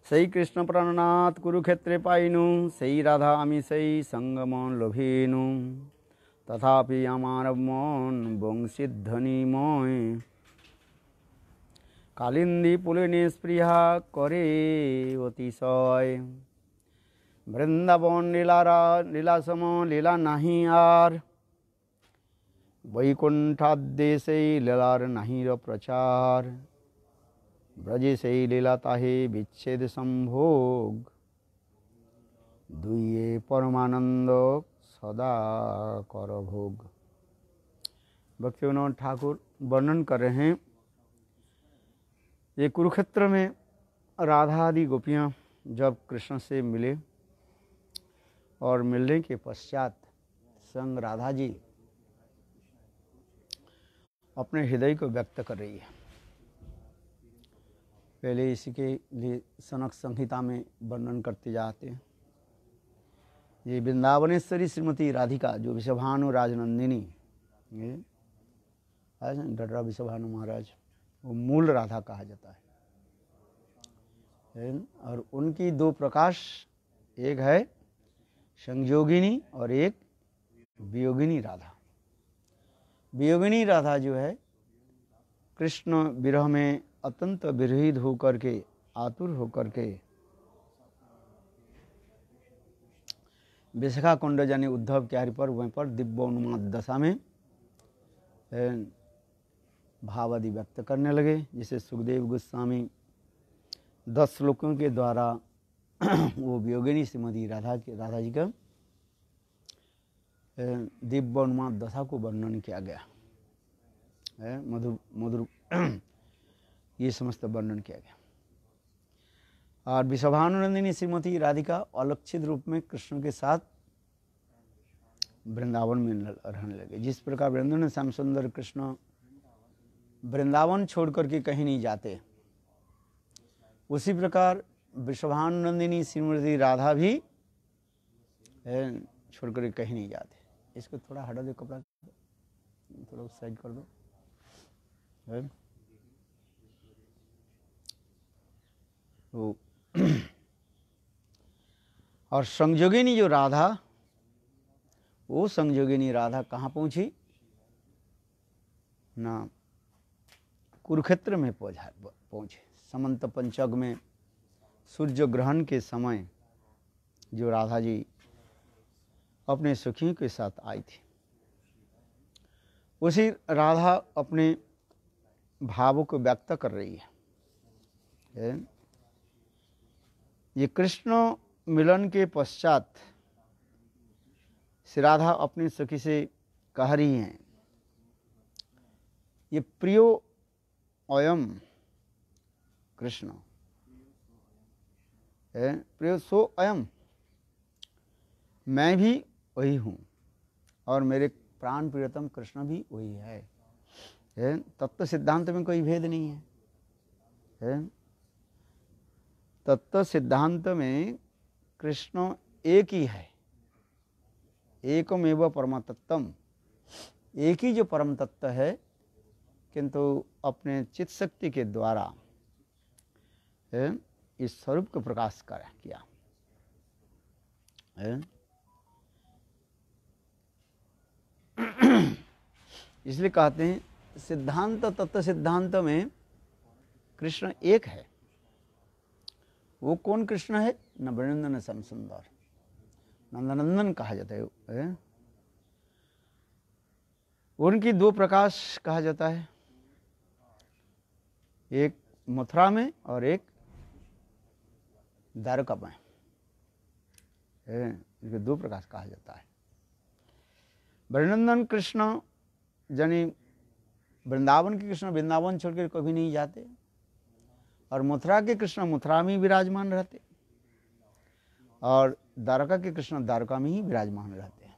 সেই কৃষ্ণ প্রাণনাথ কুরুক্ষেত্রে পাইনু, সেই রাধা আমি সেই সঙ্গমন লোভিনু। তথাপি আমার মন বংশীধ্বনিময়, কালিন্দী পুলিনী স্পৃহা করে অতিশয়। বৃন্দাবন লীলাসম লীলা নাহি আর, বৈকুণ্ঠাদ্যে সেই লীলার নাহির প্রচার। ব্রজে সেই লীলা তাহে বিচ্ছেদ সম্ভোগ, দুইয়ে परमानंद सदा कर भोग। भक्तिविनोद ठाकुर वर्णन कर रहे हैं ये कुरुक्षेत्र में राधा आदि गोपियाँ जब कृष्ण से मिले और मिलने के पश्चात संग राधा जी अपने हृदय को व्यक्त कर रही है। पहले इसी के लिए सनक संहिता में वर्णन करते जाते हैं। ये वृंदावनेश्वरी श्रीमती राधिका जो विषभानु राजनंदिनी, ये डडरा विषभानु महाराज, वो मूल राधा कहा जाता है। और उनकी दो प्रकाश, एक है संयोगिनी और एक वियोगिनी राधा। वियोगिनी राधा जो है कृष्ण विरह में अत्यंत विरहित होकर के, आतुर होकर के विशाखा कुंड यानी उद्धव क्यारी पर वहीं पर दिव्योन्माद दशा में भाव आदि व्यक्त करने लगे, जिसे सुखदेव गोस्वामी 10 श्लोकों के द्वारा वो वियोगिनी श्रीमती राधा जी का दिव्योन्माद दशा को वर्णन किया गया है। मधुर मधुर ये समस्त वर्णन किया गया। और विषभानुनंदिनी श्रीमती राधिका अलक्षित रूप में कृष्ण के साथ वृंदावन में रहने लगे। जिस प्रकार वृंदावन श्याम सुंदर कृष्ण वृंदावन छोड़ करके कहीं नहीं जाते, उसी प्रकार विषभानुनंदिनी श्रीमती राधा भी छोड़ करके कहीं नहीं जाते। इसको थोड़ा हटा दो, कपड़ा थोड़ा साइड कर दो। तो और संयोगिनी जो राधा, वो संयोगिनी राधा कहाँ पहुंची ना, कुरुक्षेत्र में पहुंचे। समंत पंचक में सूर्य ग्रहण के समय जो राधा जी अपने सखियों के साथ आई थी, उसी राधा अपने भावों को व्यक्त कर रही है। ये कृष्ण मिलन के पश्चात श्री राधा अपनी सखी से कह रही हैं, ये प्रियो अयम कृष्ण, प्रियो सो अयम, मैं भी वही हूँ और मेरे प्राण प्रियतम कृष्ण भी वही है। तत्व सिद्धांत में कोई भेद नहीं है। तत्व सिद्धांत में कृष्ण एक ही है, एकमेव परम तत्वम, एक ही जो परम तत्व है, किंतु अपने चित्त शक्ति के द्वारा इस स्वरूप को प्रकाश किया। इसलिए कहते हैं सिद्धांत, तत्व सिद्धांत में कृष्ण एक है। वो कौन कृष्ण है? न वृंदावन श्याम सुंदर, नंदनंदन कहा जाता है। उनकी दो प्रकाश कहा जाता है, एक मथुरा में और एक द्वारका में। इनके दो प्रकाश कहा जाता है। वृंदावन कृष्ण यानी वृंदावन के कृष्ण वृंदावन छोड़कर कभी नहीं जाते, और मथुरा के कृष्ण मथुरा में विराजमान रहते, और द्वारका के कृष्ण द्वारका में ही विराजमान रहते हैं।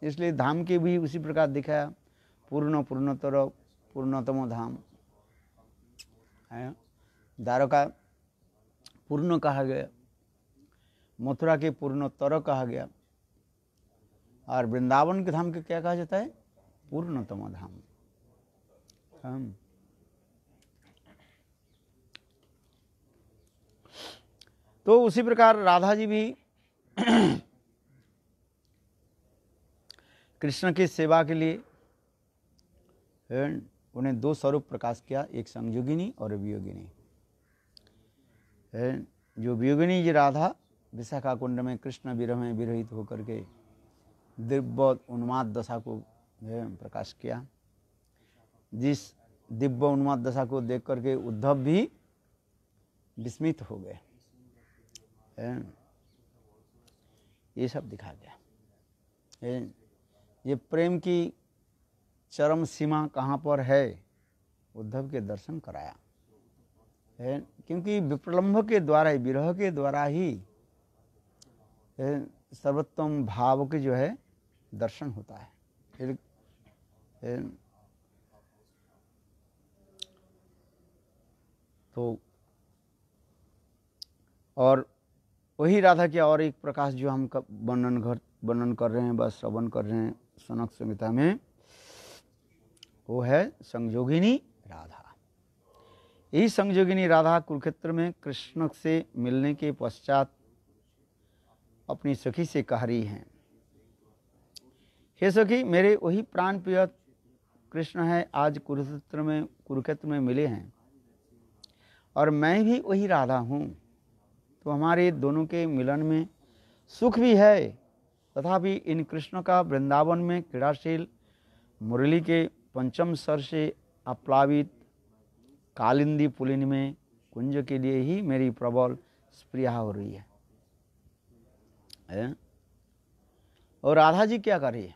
इसलिए धाम के भी उसी प्रकार दिखाया, पूर्ण पूर्णतर पूर्णतम धाम है। द्वारका पूर्ण कहा गया, मथुरा के पूर्णतर कहा गया, और वृंदावन के धाम के क्या कहा जाता है? पूर्णतम धाम। तो उसी प्रकार राधा जी भी कृष्ण की सेवा के लिए उन्हें दो स्वरूप प्रकाश किया, एक संयोगिनी और वियोगिनी। जो वियोगिनी जी राधा विशाखा कुंड में कृष्ण विरह में विरहित होकर के दिव्य उन्माद दशा को प्रकाश किया। जिस दिव्य उन्माद दशा को देख करके उद्धव भी विस्मित हो गए। ये सब दिखा गया। ये प्रेम की चरम सीमा कहाँ पर है, उद्धव के दर्शन कराया है। क्योंकि विप्रलंभ के द्वारा ही, विरह के द्वारा ही सर्वोत्तम भाव के जो है दर्शन होता है। तो और वही राधा की और एक प्रकाश जो हम वर्णन कर रहे हैं, बस श्रवण कर रहे हैं सनक संहिता में, वो है संयोगिनी राधा। यही संयोगिनी राधा कुरुक्षेत्र में कृष्ण से मिलने के पश्चात अपनी सखी से कह रही हैं, हे सखी, मेरे वही प्राण प्रिय कृष्ण है, आज कुरुक्षेत्र में मिले हैं और मैं भी वही राधा हूँ। तो हमारे दोनों के मिलन में सुख भी है, तथापि इन कृष्ण का वृंदावन में क्रीड़ाशील मुरली के पंचम स्वर से आप्लावित कालिंदी पुलिन में कुंज के लिए ही मेरी प्रबल स्प्रिया हो रही है। और राधा जी क्या कर रही है?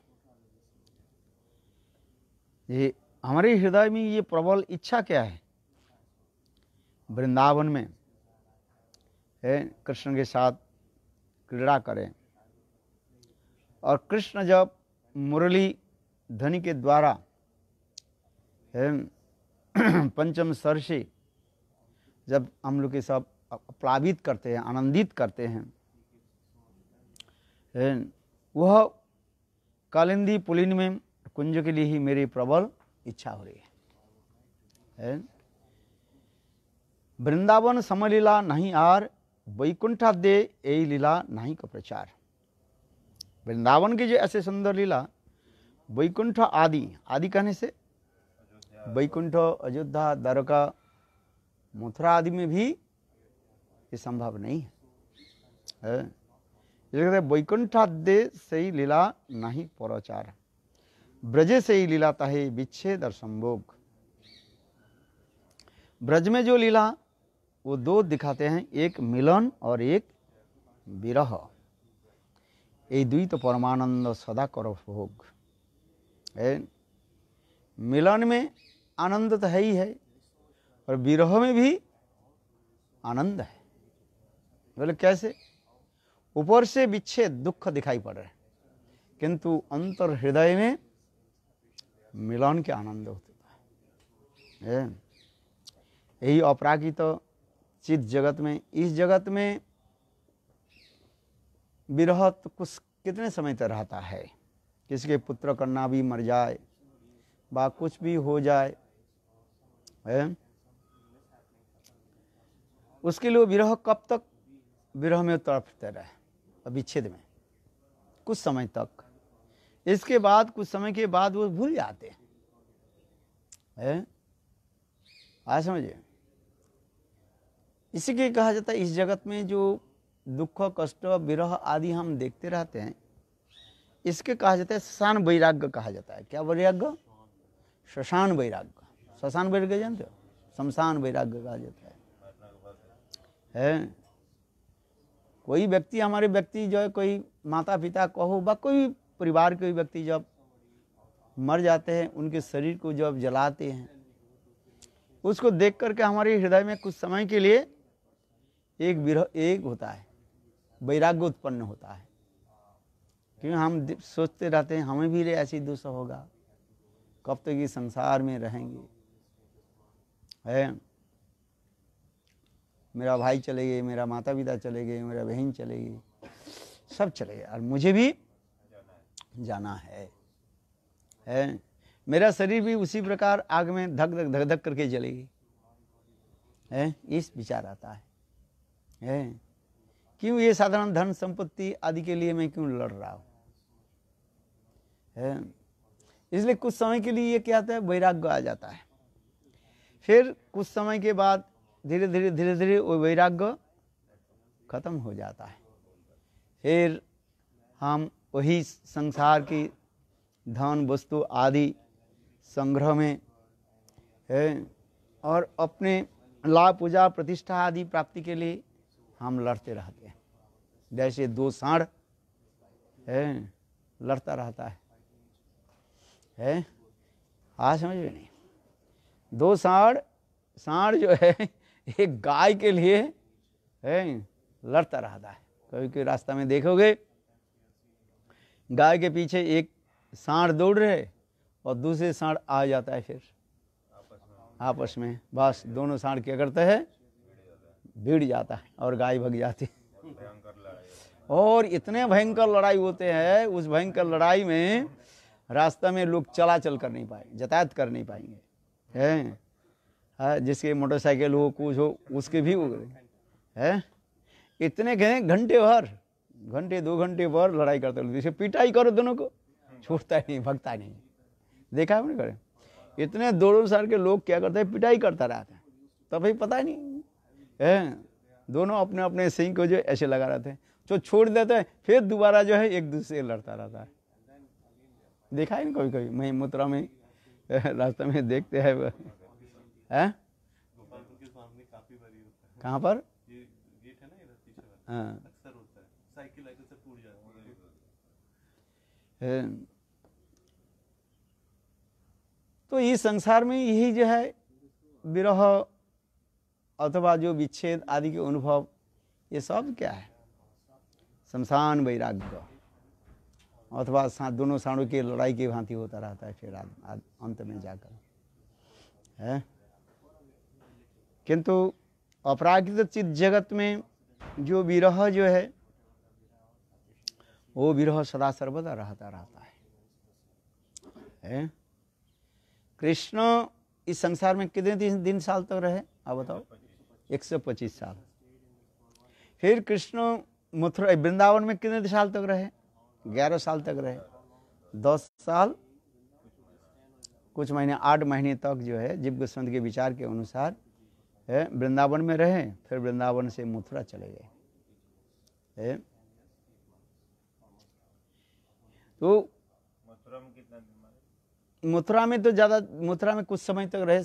ये हमारे हृदय में ये प्रबल इच्छा क्या है? वृंदावन में कृष्ण के साथ क्रीड़ा करें। और कृष्ण जब मुरली ध्वनि के द्वारा पंचम स्वर से जब हम लोग के सब प्लावित करते हैं, आनंदित करते हैं, वह कालिंदी पुलिन में कुंज के लिए ही मेरी प्रबल इच्छा हो रही है। वृंदावन समलीला नहीं आर, वैकुंठा दे यही लीला नहीं का प्रचार। वृंदावन की जो ऐसे सुंदर लीला, वैकुंठ आदि, आदि कहने से वैकुंठ, अयोध्या, द्वारका, मथुरा आदि में भी ये संभव नहीं है। वैकुंठाद्य से ही लीला नहीं पराचार, ब्रजे से ही लीला ताहे विच्छेद और संभोग। ब्रज में जो लीला वो दो दिखाते हैं, एक मिलन और एक विरह। ये द्वैत तो परमानंद सदा करो भोग। मिलन में आनंद तो है ही है और विरह में भी आनंद है। बोले कैसे? ऊपर से विच्छेद दुख दिखाई पड़ रहा है, किंतु अंतर हृदय में मिलन के आनंद होता है। यही अपरागित चित जगत में, इस जगत में विरह तो कुछ कितने समय तक रहता है। किसी के पुत्र कन्या भी मर जाए बा कुछ भी हो जाए, उसके लिए विरह कब तक विरह में तड़पते रहे, विच्छेद में कुछ समय तक। इसके बाद कुछ समय के बाद वो भूल जाते हैं। आज समझिए, इसी के कहा जाता है इस जगत में जो दुख, कष्ट, विरह आदि हम देखते रहते हैं, इसके कहा जाता है शशान वैराग्य कहा जाता है। क्या वैराग्य? शशान वैराग्य। शशान वैराग्य जानते हो? शमशान वैराग्य कहा जाता है। कोई व्यक्ति, हमारे व्यक्ति जो है, कोई माता पिता कहो बा कोई परिवार के व्यक्ति जब मर जाते हैं, उनके शरीर को जब जलाते हैं, उसको देख करके हमारे हृदय में कुछ समय के लिए एक विरह, एक होता है वैराग्य उत्पन्न होता है। क्योंकि हम सोचते रहते हैं हमें भी ऐसी दुष्ट होगा, कब तक ये संसार में रहेंगे, है मेरा भाई चले गए, मेरा माता पिता चले गए, मेरा बहन चले गई, सब चले गए और मुझे भी जाना है। मेरा शरीर भी उसी प्रकार आग में धक धक धक धक करके जलेगी, है इस विचार आता है। क्यों ये साधारण धन संपत्ति आदि के लिए मैं क्यों लड़ रहा हूँ? इसलिए कुछ समय के लिए ये क्या होता है, वैराग्य आ जाता है। फिर कुछ समय के बाद धीरे धीरे वो वैराग्य खत्म हो जाता है। फिर हम वही संसार की धन वस्तु आदि संग्रह में है और अपने लाभ पूजा प्रतिष्ठा आदि प्राप्ति के लिए हम लड़ते रहते हैं। जैसे दो सांड है लड़ता रहता है आज समझ में नहीं। दो सांड जो है एक गाय के लिए है लड़ता रहता है। कभी कोई रास्ता में देखोगे गाय के पीछे एक सांड दौड़ रहे और दूसरे सांड आ जाता है, फिर आपस में बस दोनों सांड क्या करते हैं, भिड़ जाता है और गाय भग जाती है। और इतने भयंकर लड़ाई होते हैं, उस भयंकर लड़ाई में रास्ता में लोग चलाचल कर नहीं पाएंगे, यातायात कर नहीं पाएंगे हैं। जिसके मोटरसाइकिल हो कुछ हो उसके भी हो गए हैं। इतने घंटे भर, घंटे 2 घंटे भर लड़ाई करते लोग, जैसे पिटाई करो दोनों को, छूटता नहीं भगता नहीं। देखा आपने करे इतने दोनों साल के लोग क्या करते हैं, पिटाई करता रहता है, तभी पता नहीं है। दोनों अपने अपने सिंह को जो ऐसे लगा रहते हैं, जो छोड़ देते हैं फिर दोबारा जो है एक दूसरे से लड़ता रहता है। देखा है ना कभी कभी, मैं मथुरा में रास्ते में देखते हैं कहाँ पर हाँ तो इस संसार में यही जो है विरह अथवा जो विच्छेद आदि के अनुभव, ये सब क्या है, शमशान वैराग्य अथवा दोनों सांडों की लड़ाई की भांति होता रहता है फिर अंत में जाकर है। किंतु अपराकृत चित्त जगत में जो विरह जो है वो विरह सदा सर्वदा रहता है। कृष्ण इस संसार में कितने दिन साल तक रहे आप बताओ? 125 साल। फिर कृष्ण मथुरा वृंदावन में कितने साल तक रहे? 11 साल तक रहे। 10 साल कुछ महीने 8 महीने तक जो है जीव गोस्वामी के विचार के अनुसार वृंदावन में रहे। फिर वृंदावन से मथुरा चले गए। तो मथुरा में तो ज़्यादा, मथुरा में कुछ समय तक रहे,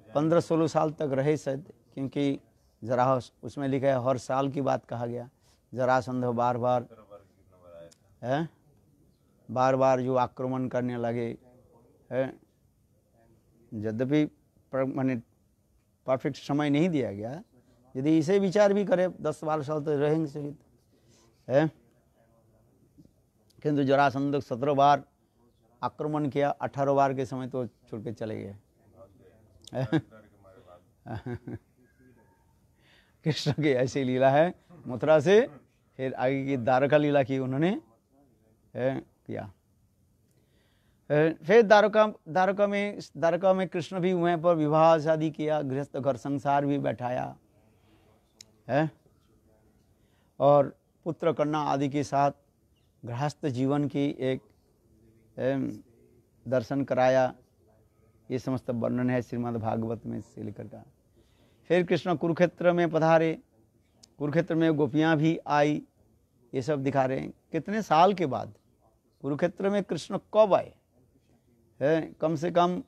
15-16 साल तक रहे शायद, क्योंकि जरा उसमें लिखा है हर साल की बात कहा गया। जरासंध बार बार जो आक्रमण करने लगे है, यद्यपि माने परफेक्ट समय नहीं दिया गया। यदि इसे विचार भी करे 10-12 साल तो रहेंगे सहित है। किंतु जरासंध 17 बार आक्रमण किया, 18 बार के समय तो छोड़ के चले गए। कृष्ण की ऐसी लीला है मथुरा से। फिर आगे की द्वारका लीला की उन्होंने किया। फिर द्वारका में कृष्ण भी वहीं पर विवाह शादी किया, गृहस्थ घर संसार भी बैठाया है और पुत्र कन्या आदि के साथ गृहस्थ जीवन की एक दर्शन कराया। ये समस्त वर्णन है श्रीमद् भागवत में से लेकर का। फिर कृष्ण कुरुक्षेत्र में पधारे, कुरुक्षेत्र में गोपियाँ भी आई, ये सब दिखा रहे हैं। कितने साल के बाद कुरुक्षेत्र में कृष्ण कब आए है? कम से कम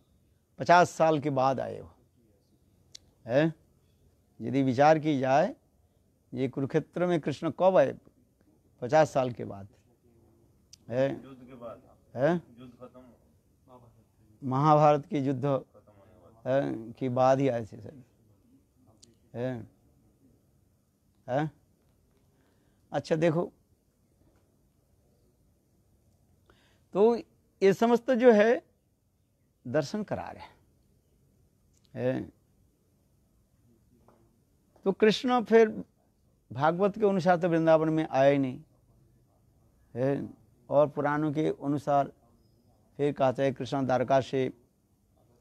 50 साल के बाद आए वो है। यदि विचार की जाए ये कुरुक्षेत्र में कृष्ण कब आए? 50 साल के बाद है। महाभारत की युद्ध की बाद ही आए थे सर है। अच्छा देखो, तो ये समस्त जो है दर्शन करा रहे हैं। तो कृष्ण फिर भागवत के अनुसार तो वृंदावन में आए नहीं है, और पुराणों के अनुसार फिर कहते हैं कृष्ण द्वारका से,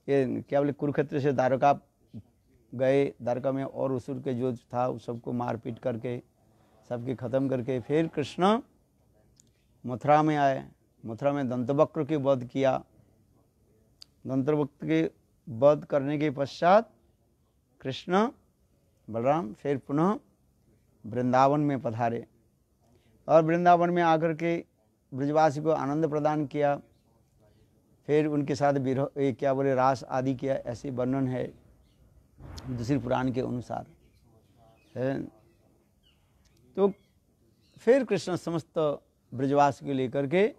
ये क्या बोले, कुरुक्षेत्र से द्वारका गए। द्वारका में और असुर के जो था उस सबको मार पीट करके सबके ख़त्म करके फिर कृष्ण मथुरा में आए। मथुरा में दंतवक्र के वध किया। दंतवक्र के वध करने के पश्चात कृष्ण बलराम फिर पुनः वृंदावन में पधारे और वृंदावन में आकर के ब्रजवासी को आनंद प्रदान किया। फिर उनके साथ विरह क्या बोले रास आदि किया, ऐसे वर्णन है दूसरी पुराण के अनुसार है। तो फिर कृष्ण समस्त ब्रजवासी को लेकर के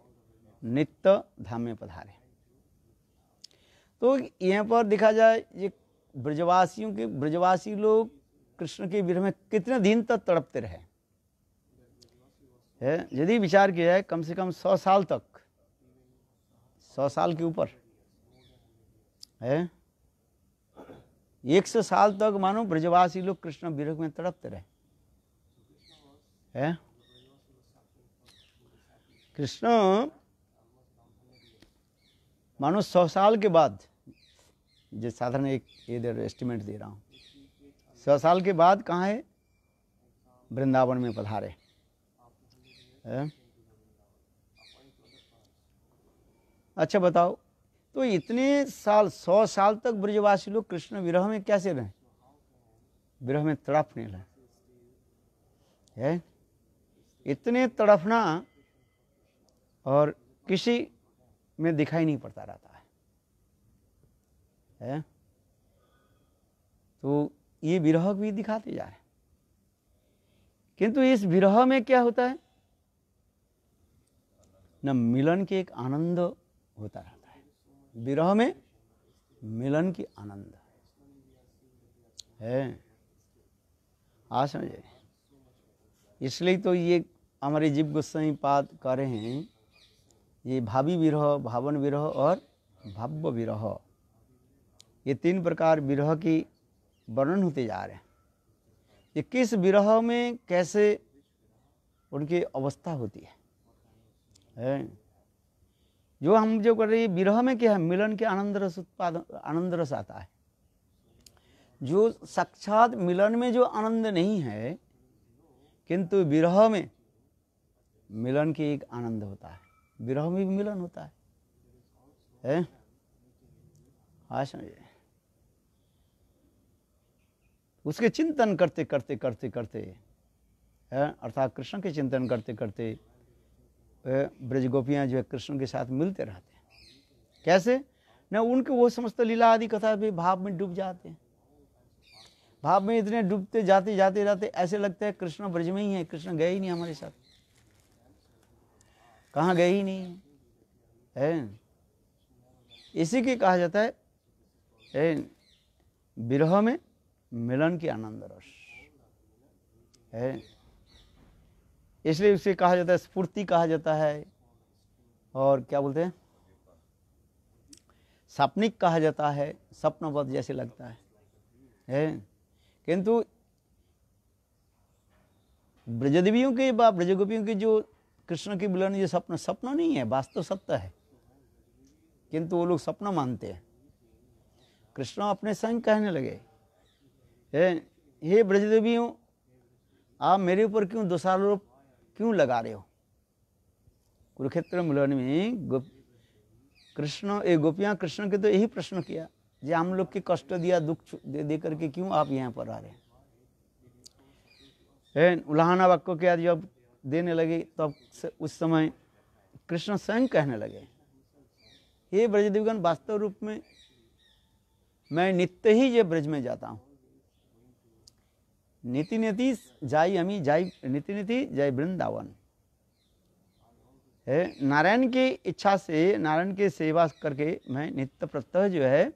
नित्य धाम में पधारे। तो यहाँ पर देखा जाए ये ब्रजवासी लोग कृष्ण के विरह में कितने दिन तक तड़पते रहे है। यदि विचार किया जाए कम से कम 100 साल तक, 100 साल के ऊपर है, 100 साल तक मानो ब्रजवासी लोग कृष्ण विरह में तड़पते रहे है। कृष्ण मानो 100 साल के बाद, जो साधारण एक इधर एस्टिमेट दे रहा हूँ, 100 साल के बाद कहाँ है, वृंदावन में पधारे है। अच्छा बताओ, तो इतने साल 100 साल तक ब्रजवासी लोग कृष्ण विरह में कैसे रहे, विरह में तड़पने लगे है। इतने तड़पना और किसी में दिखाई नहीं पड़ता रहता है। तो ये विरह भी दिखाते जा रहे हैं, किंतु इस विरह में क्या होता है न, मिलन के एक आनंद होता रहता है। विरह में मिलन की आनंद है, आ समझे। इसलिए तो ये हमारे जीव गोस्वामी पाद कह रहे हैं, ये भावी विरह, भावन विरह और भव्य विरह, ये 3 प्रकार विरह की वर्णन होते जा रहे हैं। ये किस विरह में कैसे उनकी अवस्था होती है। जो हम जो कर रहे हैं विरह में क्या है, मिलन के आनंद रस उत्पादन, आनंद रस आता है। जो साक्षात मिलन में जो आनंद नहीं है, किंतु विरह में मिलन की एक आनंद होता है। विरह में भी मिलन होता है। हाँ समझे। उसके चिंतन करते करते करते करते अर्थात कृष्ण के चिंतन करते करते ब्रज गोपियाँ जो है कृष्ण के साथ मिलते रहते हैं। कैसे न, उनके वो समस्त लीला आदि कथा भी भाव में डूब जाते हैं। भाव में इतने डूबते जाते जाते जाते ऐसे लगता है कृष्ण ब्रज में ही है, कृष्ण गए ही नहीं हमारे साथ, कहाँ गए ही नहीं है। इसी के कहा जाता है विरह में मिलन की आनंद रस है। इसलिए उसे कहा जाता है स्फूर्ति कहा जाता है, और क्या बोलते हैं सपनिक कहा जाता है, स्वप्नवत जैसे लगता है। किंतु ब्रजदेवियों के व ब्रजगोपियों के जो कृष्ण के मिलन ये सपना, सपना नहीं है, वास्तव सत्य है, किंतु वो लोग सपना मानते हैं। कृष्ण अपने संग कहने लगे, हे ब्रजदेवियों, आप मेरे ऊपर क्यों दोषारोप क्यों लगा रहे हो। कुरुक्षेत्र मिलन में कृष्ण गोपियाँ कृष्ण के तो यही प्रश्न किया, जे हम लोग के कष्ट दिया, दुख दे करके क्यों आप यहाँ पर आ रहे हैं। उल्हाना वाक्य के आज जब देने लगे तब उस समय कृष्ण स्वयं कहने लगे, हे ब्रजदेवगण, वास्तव रूप में मैं नित्य ही ये ब्रज में जाता हूँ। नीति नीति जाई अमी जाई, नीति नीति जय वृंदावन है। नारायण की इच्छा से, नारायण की सेवा करके मैं नित्य प्रत्यह जो है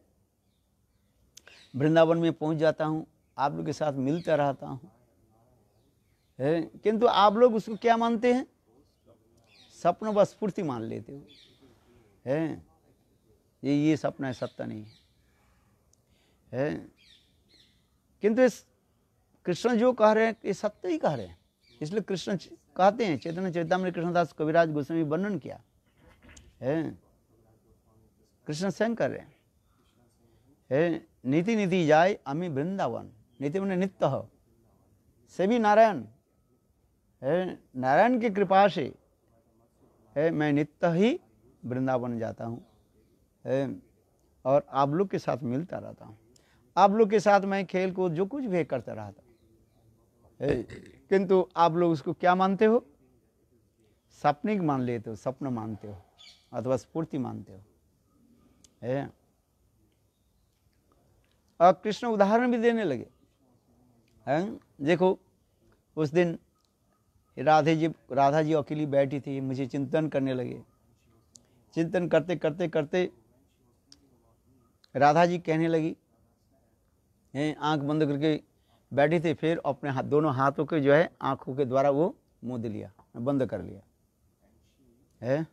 वृंदावन में पहुंच जाता हूँ, आप लोग के साथ मिलता रहता हूँ। किंतु आप लोग उसको क्या मानते हैं, स्वप्न व स्फूर्ति मान लेते हो है। ये सपना है, सत्य नहीं है। किंतु इस कृष्ण जो कह रहे हैं ये सत्य ही कह रहे हैं। इसलिए कृष्ण कहते हैं, चैतन्य चरितामृत कृष्णदास कविराज गोस्वामी वर्णन किया है, कृष्ण स्वयं कर रहे हैं, नीति नीति जाय अमी वृंदावन। नीति मैंने नित्य हो, से भी नारायण है, नारायण की कृपा से है मैं नित्य ही वृंदावन जाता हूँ है, और आप लोग के साथ मिलता रहता हूँ, आप लोग के साथ मैं खेल कूद जो कुछ भी करता रहता हूँ। किंतु आप लोग उसको क्या मानते हो? सपनिक मान लेते हो, स्वप्न मानते हो अथवा स्फूर्ति मानते हो है। और कृष्ण उदाहरण भी देने लगे हैं। देखो उस दिन राधा जी अकेली बैठी थी, मुझे चिंतन करने लगे। चिंतन करते करते करते राधा जी कहने लगी, आंख बंद करके बैठी थी, फिर अपने हाथ दोनों हाथों के जो है आंखों के द्वारा वो मूंद लिया, बंद कर लिया है,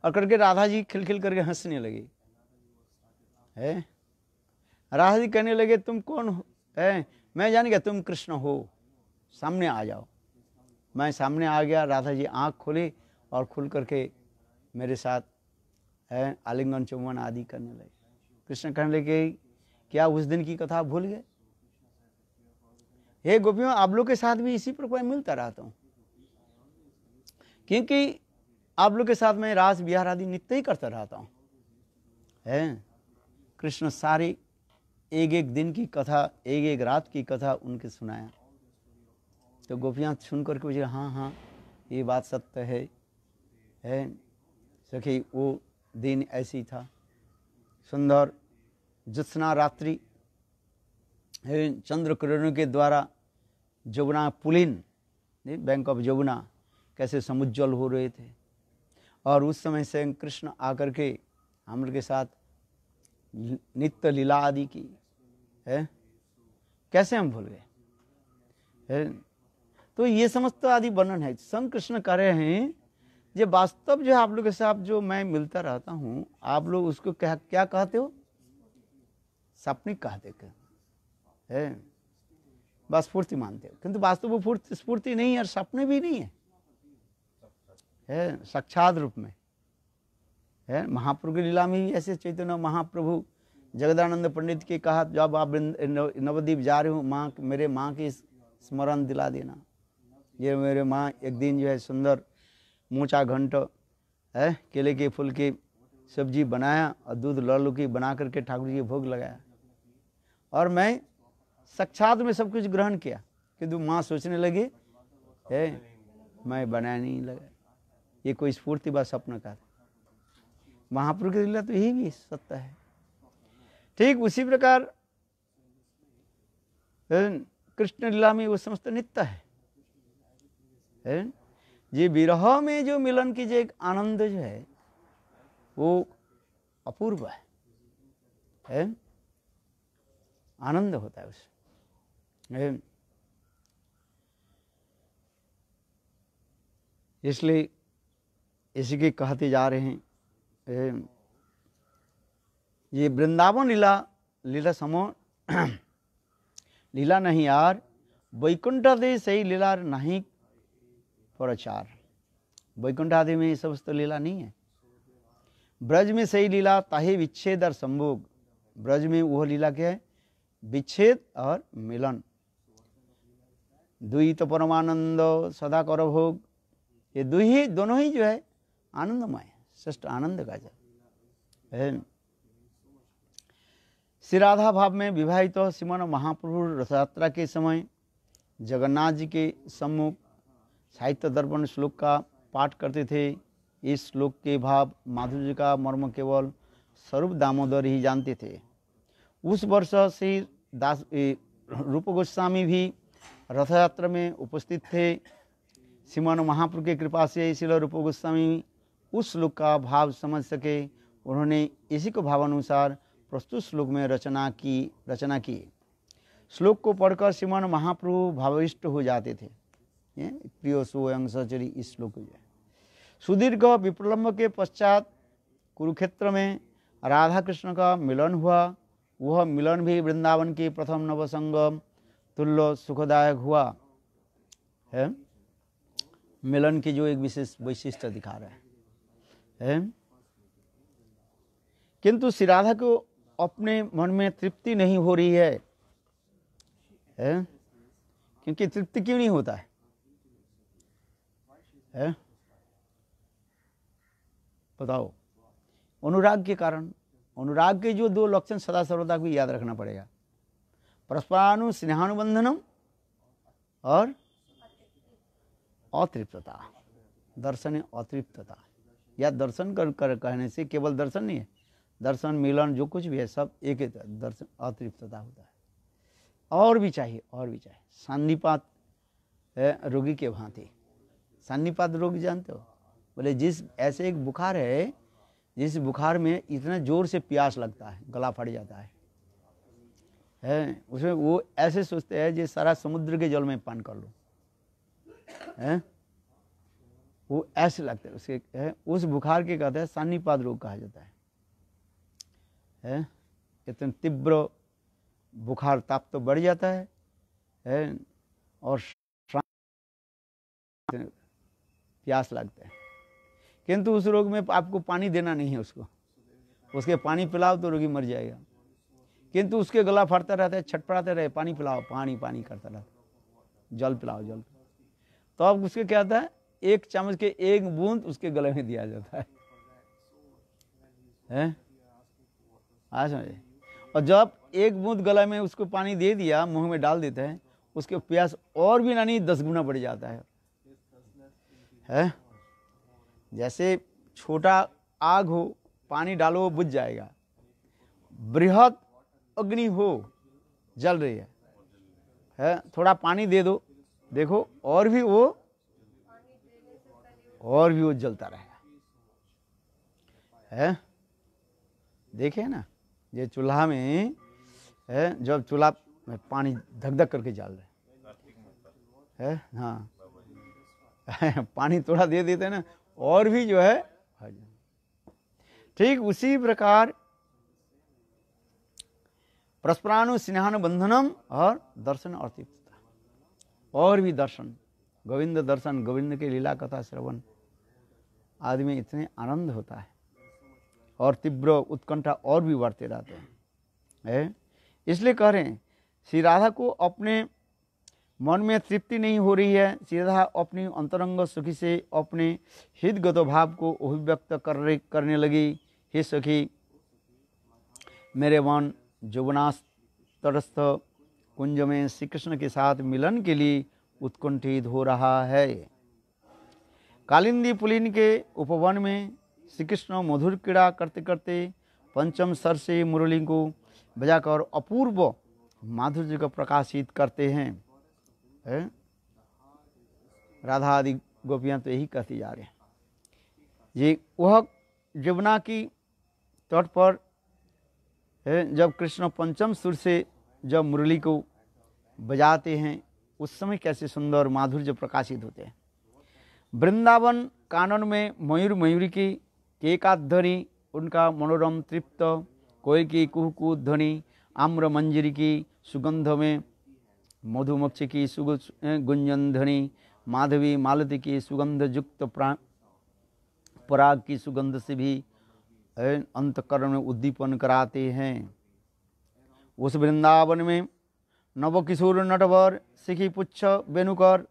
और करके राधा जी खिलखिल करके हंसने लगी है। राधा जी कहने लगे तुम कौन हो? है, मैं जान गया तुम कृष्ण हो, सामने आ जाओ। मैं सामने आ गया, राधा जी आंख खोली और खुल करके मेरे साथ है आलिंगन चुम्बन आदि करने लगे। कृष्ण कहने लगे क्या उस दिन की कथा भूल गए? हे गोपियों, आप लोग के साथ भी इसी प्रकार मिलता रहता हूँ, क्योंकि आप लोग के साथ मैं रास विहार आदि नित्य ही करता रहता हूँ है। कृष्ण सारी एक एक दिन की कथा, एक एक रात की कथा उनके सुनाया। तो गोपियाँ सुन करके मुझे हाँ हाँ ये बात सत्य है सखी, वो दिन ऐसी था, सुंदर ज्योत्सना रात्रि है, चंद्र किरणों के द्वारा Jamuna pooling, bank of Jamuna कैसे समुज्जल हो रहे थे, और उस समय से कृष्ण आकर के हम लोग के साथ नित्य लीला आदि की है, कैसे हम भूल गए है। तो ये समस्त आदि वर्णन है। संत कृष्ण कह रहे हैं ये वास्तव जो आप लोग के साथ जो मैं मिलता रहता हूँ, आप लोग उसको क्या कहते हो? सपनिक कहते है, बस स्फूर्ति मानते हो, किंतु वास्तव वो स्फूर्ति नहीं है और सपने भी नहीं है साक्षात रूप में है। महाप्रभु की लीला में भी ऐसे चैतन्य महाप्रभु जगदानंद पंडित के कहा, जब आप नवद्वीप जा रहे हो, माँ मेरे माँ की स्मरण दिला देना। ये मेरे माँ एक दिन जो है सुंदर मोचा घंट है केले के फूल की सब्जी बनाया और दूध लड्डू की बना करके ठाकुर जी के भोग लगाया, और मैं साक्षात में सब कुछ ग्रहण किया, किंतु माँ सोचने लगी है मैं बनाया नहीं लगा, ये कोई स्फूर्ति बा सपना का। महाप्रभु की लीला तो यही भी सत्य है। ठीक उसी प्रकार कृष्ण लीला में वो समस्त नित्य है। ये विरह में जो मिलन की जो एक आनंद जो है वो अपूर्व है, आनंद होता है उससे। इसलिए इसी के कहते जा रहे हैं, ये वृंदावन लीला समो लीला नहीं यार, वैकुंठ आदि सही लीला नहीं प्रचार। वैकुंठ आदि में समस्त लीला नहीं है। ब्रज में सही लीला ताही विच्छेद और संभोग। ब्रज में वह लीला क्या है? विच्छेद और मिलन। द्वैत परमानंद सदा कर भोग, ये दोनों ही जो है आनंदमय, श्रेष्ठ आनंद का है। श्री राधा भाव में विवाहित श्रीमान महाप्रभु रथ यात्रा के समय जगन्नाथ जी के सम्मुख साहित्य दर्पण श्लोक का पाठ करते थे। इस श्लोक के भाव माधुर्य का मर्म केवल स्वरूप दामोदर ही जानते थे। उस वर्ष श्री रूप गोस्वामी भी रथ यात्रा में उपस्थित थे। श्रीमान महाप्रभु की कृपा से श्रील रूप गोस्वामी उस श्लोक का भाव समझ सके। उन्होंने इसी को भावानुसार प्रस्तुत श्लोक में रचना की। श्लोक को पढ़कर श्रीमान महाप्रभु भाविष्ट हो जाते थे। प्रियो सोयं सचरी इस श्लोक है। सुदीर्घ विप्रलंब के पश्चात कुरुक्षेत्र में राधा कृष्ण का मिलन हुआ। वह मिलन भी वृंदावन के प्रथम नवसंगम तुल्य सुखदायक हुआ है। मिलन की जो एक विशेष वैशिष्ट दिखा रहा है। किंतु श्री राधा को अपने मन में तृप्ति नहीं हो रही है। क्योंकि तृप्ति क्यों नहीं होता है? है। बताओ, अनुराग के कारण, अनुराग के जो दो लक्षण सदा सर्वदा को याद रखना पड़ेगा, परस्परानु स्नेहानुबंधनम और अतृप्तता, दर्शन अतृप्तता। या दर्शन कर कहने से केवल दर्शन नहीं है, दर्शन मिलन जो कुछ भी है सब एक ही दर्शन अतृप्तता होता है। और भी चाहिए, और भी चाहिए। सान्निपात रोगी के भांति, सान्निपात रोगी जानते हो, बोले जिस ऐसे एक बुखार है जिस बुखार में इतना जोर से प्यास लगता है, गला फट जाता है, उसमें वो ऐसे सोचते हैं जिस सारा समुद्र के जल में पान कर लो, है वो ऐसे लगता है उसके है, उस बुखार के कहते हैं सान्निपात रोग कहा जाता है। इतना तीव्र बुखार, ताप तो बढ़ जाता है और प्यास लगता है, किंतु उस रोग में आपको पानी देना नहीं है उसको, उसके पानी पिलाओ तो रोगी मर जाएगा, किंतु उसके गला फटता रहता है, छटपटाते रहे, पानी पिलाओ, पानी पानी करता रहता है, जल पिलाओ जल, तो अब उसके क्या होता है, एक चम्मच के एक बूंद उसके गले में दिया जाता है। आज समझे। और जब एक बूंद गला में उसको पानी दे दिया, मुंह में डाल देते हैं, उसके प्यास और भी नहीं 10 गुना बढ़ जाता है। जैसे छोटा आग हो, पानी डालो वो बुझ जाएगा, बृहद अग्नि हो जल रही है, थोड़ा पानी दे दो, देखो और भी वो जलता रहेगा, है। देखे ना, ये चूल्हा में है, जब चूल्हा में पानी धक धक करके जल रहा है, हाँ पानी थोड़ा दे देते हैं ना, और भी जो है। ठीक उसी प्रकार परस्परानु स्नेहानुबंधनम और दर्शन अतृप्तता, और भी दर्शन, गोविंद दर्शन, गोविंद की लीला कथा श्रवण आदि में इतने आनंद होता है और तीव्र उत्कंठा और भी बढ़ते रहते हैं। इसलिए कह रहे हैं श्री राधा को अपने मन में तृप्ति नहीं हो रही है, श्री राधा अपनी अंतरंग सुखी से अपने हृदगत भाव को अभिव्यक्त करने लगी। हे सखी, मेरे मन यौवनास तटस्थ कुंज में श्री कृष्ण के साथ मिलन के लिए उत्कंठित हो रहा है। कालिंदी पुलिन के उपवन में श्री कृष्ण मधुर क्रीड़ा करते करते पंचम स्वर से मुरली को बजाकर अपूर्व माधुर्य को प्रकाशित करते हैं। राधा आदि गोपियां तो यही कहती जा रहे हैं। ये वह यमुना की तट पर जब कृष्ण पंचम सुर से जब मुरली को बजाते हैं, उस समय कैसे सुंदर माधुर्य प्रकाशित होते हैं। वृंदावन कानन में मयूर मयूरी की केकाध्वनि, उनका मनोरम तृप्त, कोयल की कुहू ध्वनि, आम्र मंजरी की सुगंध में मधुमक्ष की गुंजन ध्वनि, माधवी मालती की सुगंध युक्त पराग की सुगंध से भी अंतकरण में उद्दीपन कराते हैं। उस वृंदावन में नवकिशोर नटवर सिखी पुच्छ वेणुकर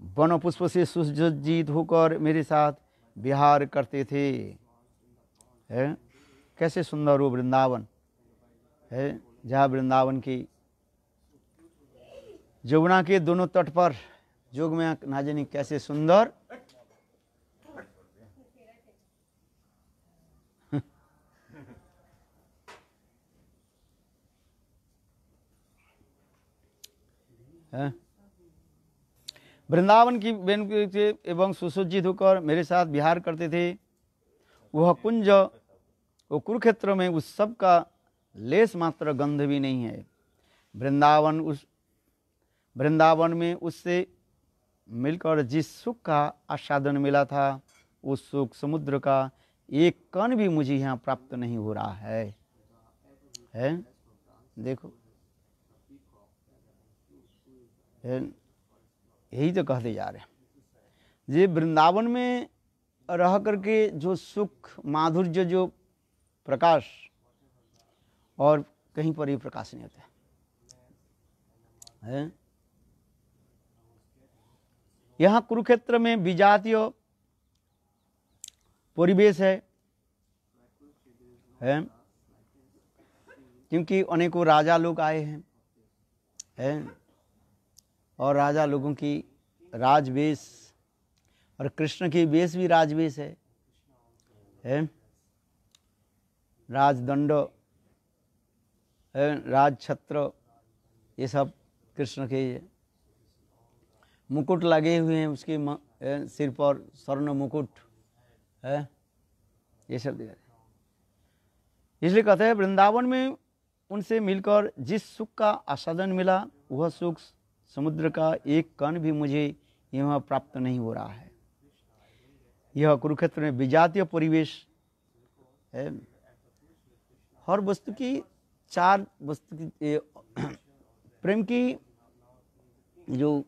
वन पुष्प से सुसज्जित होकर मेरे साथ विहार करते थे। कैसे सुंदर वो वृंदावन है, जहाँ वृंदावन की यमुना के दोनों तट पर जोग में ना जाने कैसे सुंदर वृंदावन की बेन से एवं सुसज्जित होकर मेरे साथ विहार करते थे। वह कुंज, वो कुरुक्षेत्र में उस सब का लेस मात्र गंध भी नहीं है। वृंदावन में उससे मिलकर जिस सुख का आस्वादन मिला था, उस सुख समुद्र का एक कण भी मुझे यहाँ प्राप्त नहीं हो रहा है। देखो, यही तो कहते जा रहे हैं। ये वृंदावन में रह करके जो सुख माधुर्य, जो प्रकाश, और कहीं पर ही प्रकाश नहीं होता है। यहाँ कुरुक्षेत्र में विजातीय परिवेश है, क्योंकि अनेकों राजा लोग आए हैं और राजा लोगों की राजवेश और कृष्ण की वेश भी राजवेश है। राजदंड, राजछत्र, ये सब कृष्ण के मुकुट लगे हुए हैं, उसके सिर पर स्वर्ण मुकुट है, ये सब दिखा। इसलिए कहते हैं वृंदावन में उनसे मिलकर जिस सुख का आस्वादन मिला वह सुख समुद्र का एक कण भी मुझे यहाँ प्राप्त नहीं हो रहा है। यह कुरुक्षेत्र में विजातीय परिवेश है। हर वस्तु की चार वस्तु की प्रेम की जो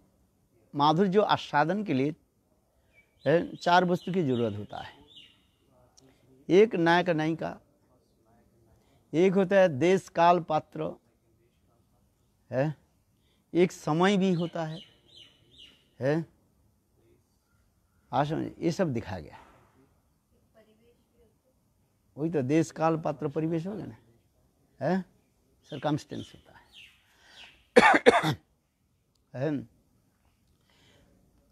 माधुर्य जो आस्वादन के लिए चार वस्तु की जरूरत होता है। एक नायक नायिका, एक होता है देश काल पात्र है, एक समय भी होता है। समझ, ये सब दिखाया गया। वही तो देश काल पात्र परिवेश हो गया ना, है सरकमस्टेंस होता है।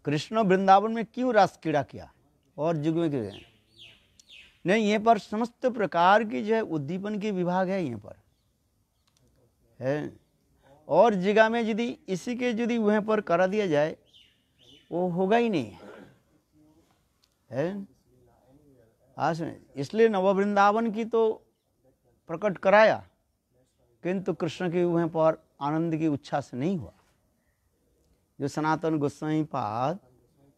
कृष्ण वृंदावन में क्यों रास क्रीड़ा किया और युग में क्यों नहीं? यहाँ पर समस्त प्रकार की जो है उद्दीपन के विभाग है यहाँ पर है। और जगह में यदि इसी के यदि वहाँ पर करा दिया जाए वो होगा ही नहीं है। इसलिए नव वृंदावन की तो प्रकट कराया, किंतु कृष्ण के वहाँ पर आनंद की उच्छ्वास नहीं हुआ। जो सनातन गोस्वामी पाद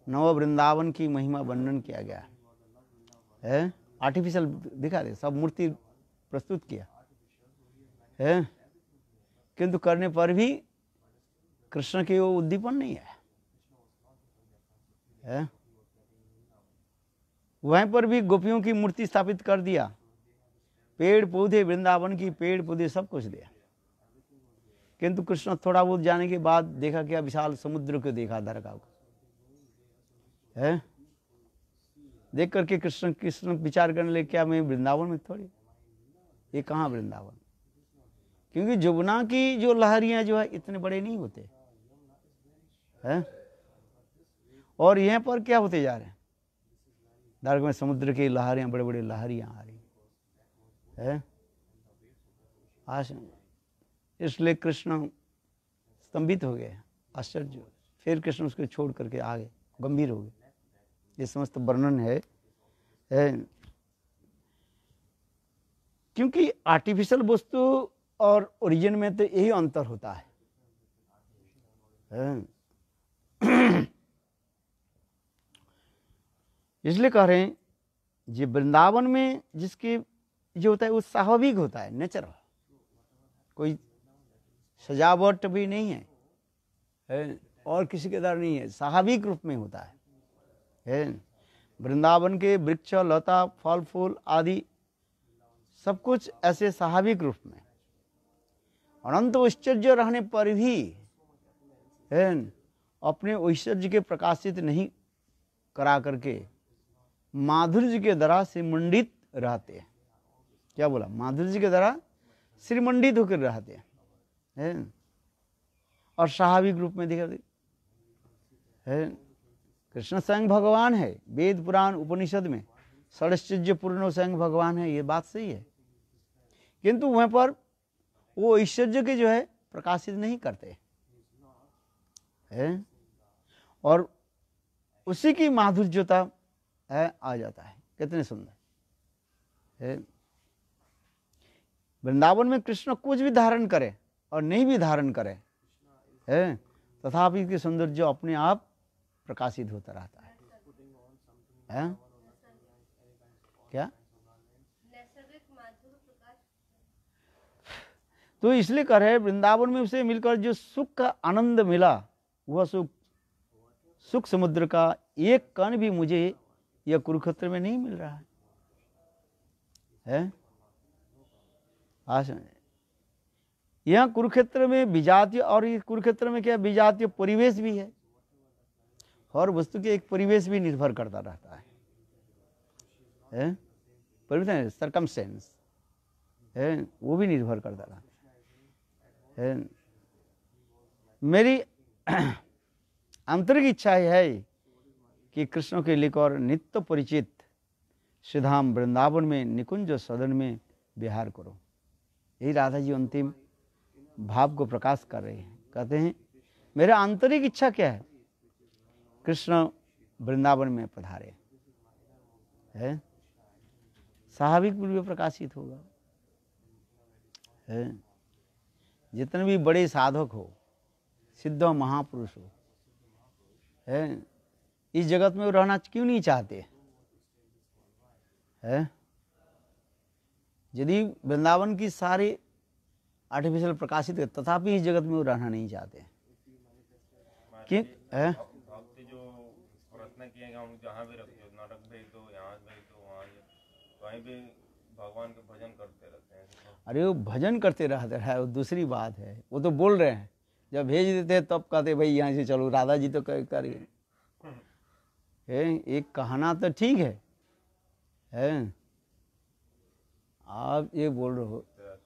नव वृंदावन की महिमा वर्णन किया गया है, आर्टिफिशियल दिखा दे, सब मूर्ति प्रस्तुत किया है, किंतु करने पर भी कृष्ण के वो उद्दीपन नहीं है। वहीं पर भी गोपियों की मूर्ति स्थापित कर दिया, पेड़ पौधे वृंदावन की पेड़ पौधे सब कुछ दिया, किंतु कृष्ण थोड़ा बहुत जाने के बाद देखा क्या विशाल समुद्र को देखा दरगाह को है। देख करके कृष्ण विचार करने लगे क्या मैं वृंदावन में थोड़ी, ये कहाँ वृंदावन, क्योंकि जमुना की जो लहरियां जो है इतने बड़े नहीं होते हैं। और यहाँ पर क्या होते जा रहे हैं, दरगाह में समुद्र की लहरियां, बड़े बड़े लहरियां आ रही है। इसलिए कृष्ण स्तंभित हो गए, आश्चर्य। फिर कृष्ण उसको छोड़ करके आ गए, गंभीर हो गए। ये समस्त वर्णन है। क्योंकि आर्टिफिशियल वस्तु और ओरिजिन में तो यही अंतर होता है। इसलिए कह रहे हैं ये वृंदावन में जिसके जो होता है वो स्वाभाविक होता है, नेचुरल, कोई सजावट भी नहीं है और किसी के द्वारा नहीं है, स्वाभाविक रूप में होता है। वृंदावन के वृक्ष लता फल फूल आदि सब कुछ ऐसे स्वाभाविक रूप में अनंत ऐश्वर्य रहने पर भी अपने ऐश्वर्य के प्रकाशित नहीं करा करके माधुर्य के द्वारा श्रीमंडित रहते हैं। क्या बोला, माधुर्य के द्वारा श्रीमंडित होकर रहते हैं और स्वाभाविक रूप में दिखा है। कृष्ण स्वयं भगवान है, वेद पुराण उपनिषद में षडश्चर्य पूर्ण स्वयं भगवान है, ये बात सही है, किंतु वहां पर वो ऐश्वर्य के जो है प्रकाशित नहीं करते है और उसी की माधुर्यता है आ जाता है। कितने सुंदर है। वृंदावन में कृष्ण कुछ भी धारण करे और नहीं भी धारण करे है, तथापि इसके सौंदर्य अपने आप प्रकाशित होता रहता है। क्या तो इसलिए कह रहे वृंदावन में उसे मिलकर जो सुख का आनंद मिला वह सुख समुद्र का एक कण भी मुझे यह कुरुक्षेत्र में नहीं मिल रहा है। यहाँ कुरुक्षेत्र में विजातीय और इस कुरुक्षेत्र में क्या विजातीय परिवेश भी है। हर वस्तु के एक परिवेश भी निर्भर करता रहता है, परिवर्तन सरकमस्टेंस है, वो भी निर्भर करता रहता है। मेरी आंतरिक इच्छा है कि कृष्ण के लिख और नित्य परिचित श्रीधाम वृंदावन में निकुंज सदन में विहार करो। यही राधा जी अंतिम भाव को प्रकाश कर रहे हैं। कहते हैं मेरा आंतरिक इच्छा क्या है, कृष्ण वृंदावन में पधारे, है स्वाभाविक रूप में प्रकाशित होगा, है जितने भी बड़े साधक हो, सिद्ध महापुरुष हो, है इस जगत में वो रहना क्यों नहीं चाहते है? यदि वृंदावन की सारी आर्टिफिशियल प्रकाशित है, तथापि इस जगत में वो रहना नहीं चाहते कि है? भक्ति जो प्रार्थना किए हम जहाँ भी रखते हो, नरक भेज दो, यहाँ भेज दो, वहाँ कहीं भी भगवान के भजन करते रहते हैं। अरे वो भजन करते रहते हैं, वो दूसरी बात है। वो तो बोल रहे हैं, जब भेज देते हैं तब कहते भाई यहाँ से चलो, राधा जी तो करिए। एक कहना तो ठीक है? आप ये बोल रहे हो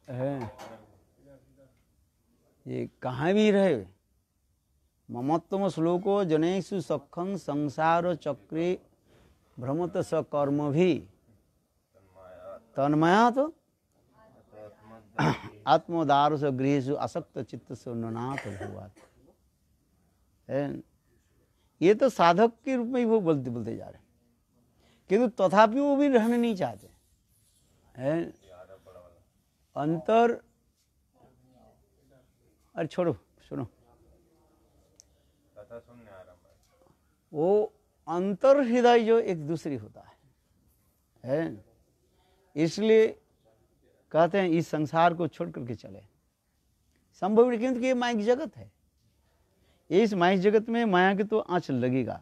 है, ये कहाँ भी रहे, ममत्वम श्लोको जनेषु सखं संसार चक्रे भ्रमत सकर्म भी तन्मया तो आत्मोदार से गृहेषु असक्त चित्त से ननाथ भुआत्। ये तो साधक के रूप में वो बोलते जा रहे हैं, किंतु तथापि वो भी रहना नहीं चाहते हैं। अंतर, अरे छोड़ो, सुनो, वो अंतर हृदय जो एक दूसरी होता है? इसलिए कहते हैं इस संसार को छोड़ करके चले, संभव नहीं, क्योंकि ये माया की जगत है। इस माया जगत में माया की तो आँच लगेगा,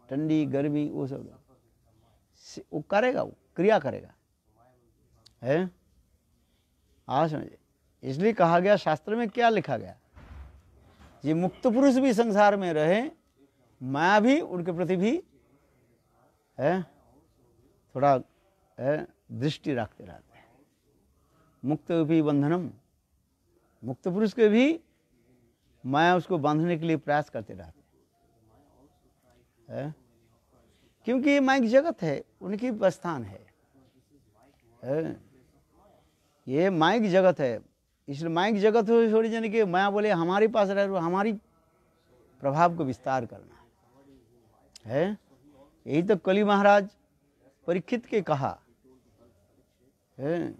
ठंडी गर्मी वो सब वो करेगा, वो क्रिया करेगा, है? आज समझे, इसलिए कहा गया, शास्त्र में क्या लिखा गया, ये मुक्त पुरुष भी संसार में रहे, माया भी उनके प्रति भी है थोड़ा दृष्टि रखते रहते हैं। मुक्त भी बंधनम, मुक्त पुरुष के भी माया उसको बांधने के लिए प्रयास करते रहते हैं, क्योंकि ये माया की जगत है, उनकी बस्थान है, ये माया की जगत है। इसलिए माया की जगत हो छोड़ी जाने की, माया बोले हमारे पास रह, हमारी प्रभाव को विस्तार करना है। यही तो कली महाराज परीक्षित के कहा है,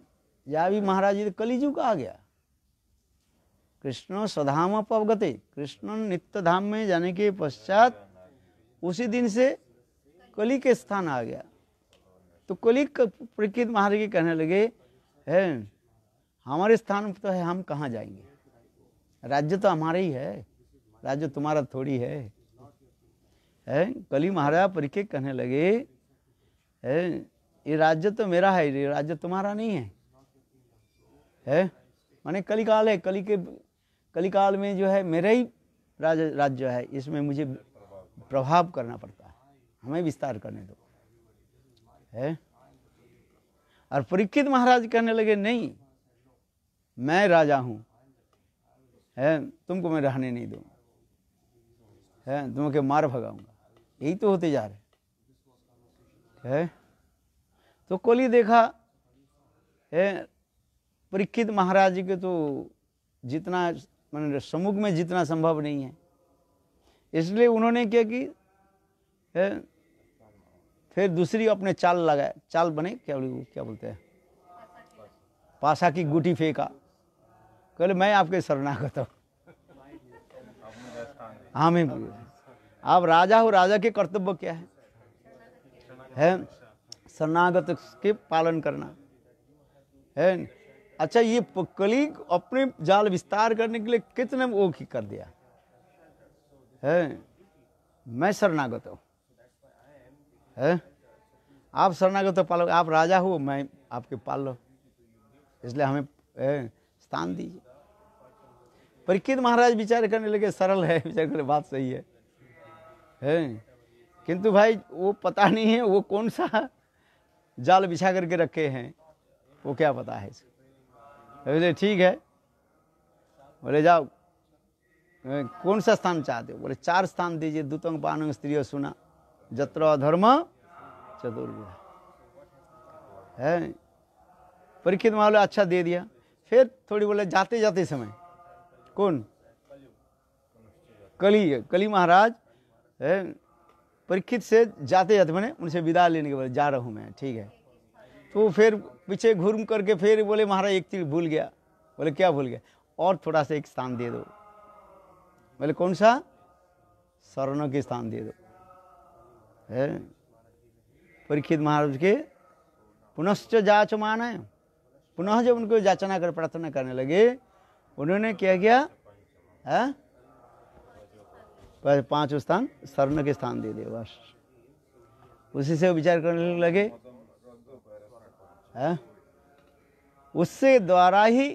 या भी महाराज जी तो कलिजुग आ गया। कृष्ण स्वधाम पवगते, कृष्ण नित्य धाम में जाने के पश्चात उसी दिन से कली के स्थान आ गया। तो कली परीक्षित महाराज जी कहने लगे, है हमारे स्थान तो है, हम कहाँ जाएंगे, राज्य तो हमारा ही है, राज्य तुम्हारा थोड़ी है? कली महाराज परीक्षित कहने लगे, ये राज्य तो मेरा है, ये राज्य तुम्हारा नहीं है? माने कलिकाल है, कलिकाल में जो है मेरा ही राज्य है, इसमें मुझे प्रभाव करना पड़ता है, हमें विस्तार करने दो, है? और परीक्षित महाराज कहने लगे, नहीं मैं राजा हूं, तुमको मैं रहने नहीं दूं, तुमको मार भगाऊंगा। यही तो होते जा रहे है। तो कली देखा परीक्षित महाराज के तो जितना मैंने सम्मुख में जितना संभव नहीं है, इसलिए उन्होंने क्या कि फिर दूसरी अपने चाल लगाए, चाल बने, क्या बोलते हैं, पासा की गुटी फेंका, कहले मैं आपके शरणागत हूँ, हाँ मैं, आप राजा हो, राजा के कर्तव्य क्या है? शरणागत के पालन करना है। अच्छा, ये कली अपने जाल विस्तार करने के लिए कितने वो कर दिया है, मैं शरणागत हूँ, आप शरणागत पालो, आप राजा हो, मैं आपके पाल लो, इसलिए हमें स्थान दीजिए। परीक्षित महाराज विचार करने लगे, सरल है, विचार करने बात सही है, है। किंतु भाई वो पता नहीं है वो कौन सा जाल बिछा करके रखे हैं, वो क्या पता है। बोले ठीक है, बोले जाओ कौन सा स्थान चाहते हो? बोले 4 स्थान दीजिए। दूतंग पानंग स्त्रियों सुना जत्र अधर्म चतुर्विधा है। परीक्षित महाराज अच्छा दे दिया। फिर थोड़ी बोले जाते जाते समय कौन? कली महाराज है। परीक्षित से जाते जाते मैंने उनसे विदा लेने के बोले जा रहा हूँ मैं, ठीक है। तो फिर पीछे घूम करके फिर बोले महाराज एक चीज भूल गया। बोले क्या भूल गया? और थोड़ा सा एक स्थान दे दो। बोले कौन सा? स्वर्ण के स्थान दे दो है। परीक्षित महाराज के पुनश्च जाचमान है। पुनः जब उनको याचना कर प्रार्थना करने लगे, उन्होंने क्या किया है? 5 स्थान स्वर्ण के स्थान दे दे बस। उसी से विचार करने लगे है। उससे द्वारा ही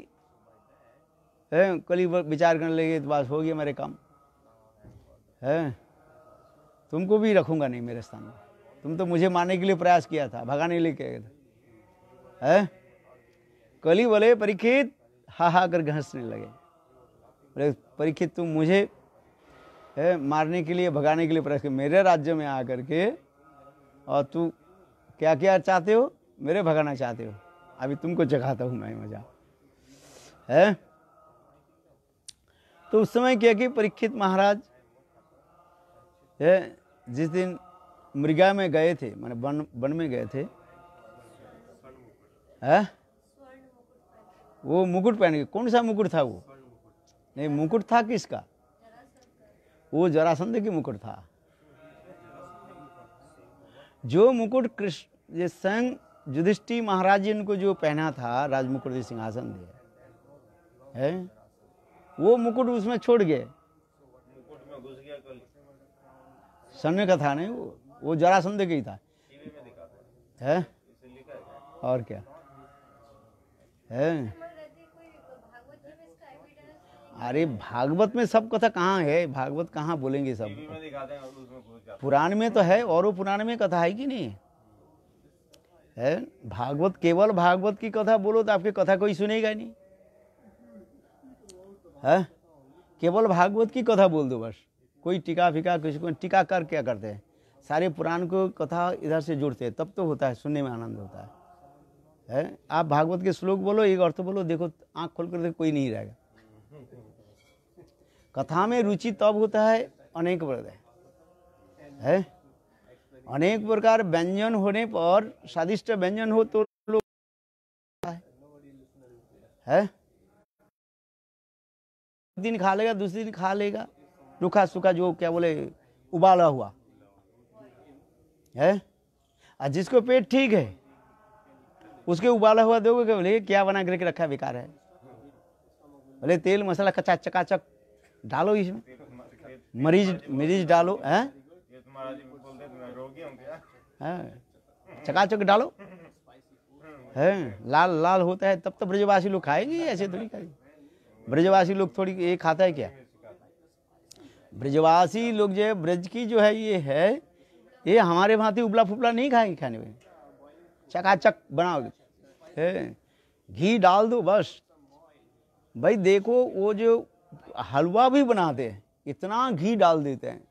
कली विचार करने लगे तो बस हो गया मेरे काम है। तुमको भी रखूंगा नहीं मेरे स्थान में। तुम तो मुझे मारने के लिए प्रयास किया था, भगाने के लिए किया था है। कली बोले परीक्षित हा हा कर घंसने लगे। बोले परीक्षित तुम मुझे मारने के लिए भगाने के लिए प्रयास किया मेरे राज्य में आकर के, और तू क्या क्या चाहते हो? मेरे भगाना चाहते हो? अभी तुमको जगाता हूं मैं मजा है। तो उस समय क्या कि परीक्षित महाराज जिस दिन मृगा में गए थे, माने वन में गए थे है? वो मुकुट पहन के, कौन सा मुकुट था वो? नहीं, मुकुट था किसका? वो जरासंध की मुकुट था। जो मुकुट कृष्ण ये स्वयं युधिष्ठिर महाराज जी उनको जो पहना था, राजमुकुट सिंहासन दिया है, वो मुकुट उसमें छोड़ गए। मुकुट में घुस गया कल। सैन्य का था नहीं, वो जरासंध का ही था टीवी में दिखाते है। इसे लिखा है। और क्या है? अरे भागवत में सब कथा कहाँ है? भागवत कहाँ बोलेंगे सब? टीवी में दिखाते हैं और उसमें घुस जाते पुराण में तो है, और वो पुराण में कथा है कि नहीं है? भागवत, केवल भागवत की कथा बोलो तो आपकी कथा कोई सुनेगा नहीं है। केवल भागवत की कथा बोल दो बस। कोई टीका फिका, किसी को टीका कर क्या करते हैं? सारे पुराण को कथा इधर से जोड़ते हैं, तब तो होता है, सुनने में आनंद होता है। आप भागवत के श्लोक बोलो, एक अर्थ बोलो, देखो आंख खोल कर देखो कोई नहीं रहेगा। कथा में रुचि तब होता है अनेक प्रकार है। अनेक प्रकार व्यंजन होने पर, स्वादिष्ट व्यंजन हो तो लोग है। एक दिन खा लेगा, दूसरे दिन खा लेगा रूखा सूखा, जो क्या बोले उबाला हुआ है। और जिसको पेट ठीक है उसके उबाला हुआ दोगे क्या? बोले क्या बना करके रखा, बेकार है। बोले तेल मसाला कच्चा चकाचक डालो, इसमें मरीज डालो है। ये तुम्हारा जी बोलते हैं मैं रोगी हूं क्या? चकाचक डालो है। लाल लाल होता है तब तो ब्रजवासी लोग खाएंगे, ऐसे थोड़ी खाएंगे। ब्रजवासी लोग थोड़ी ये खाता है क्या? ब्रजवासी लोग जो ब्रज की जो है ये है, ये हमारे भांति उबला फुबला नहीं खाएंगे। खाने में चकाचक बनाओगे, घी डाल दो बस। भाई देखो वो जो हलवा भी बनाते हैं इतना घी डाल देते हैं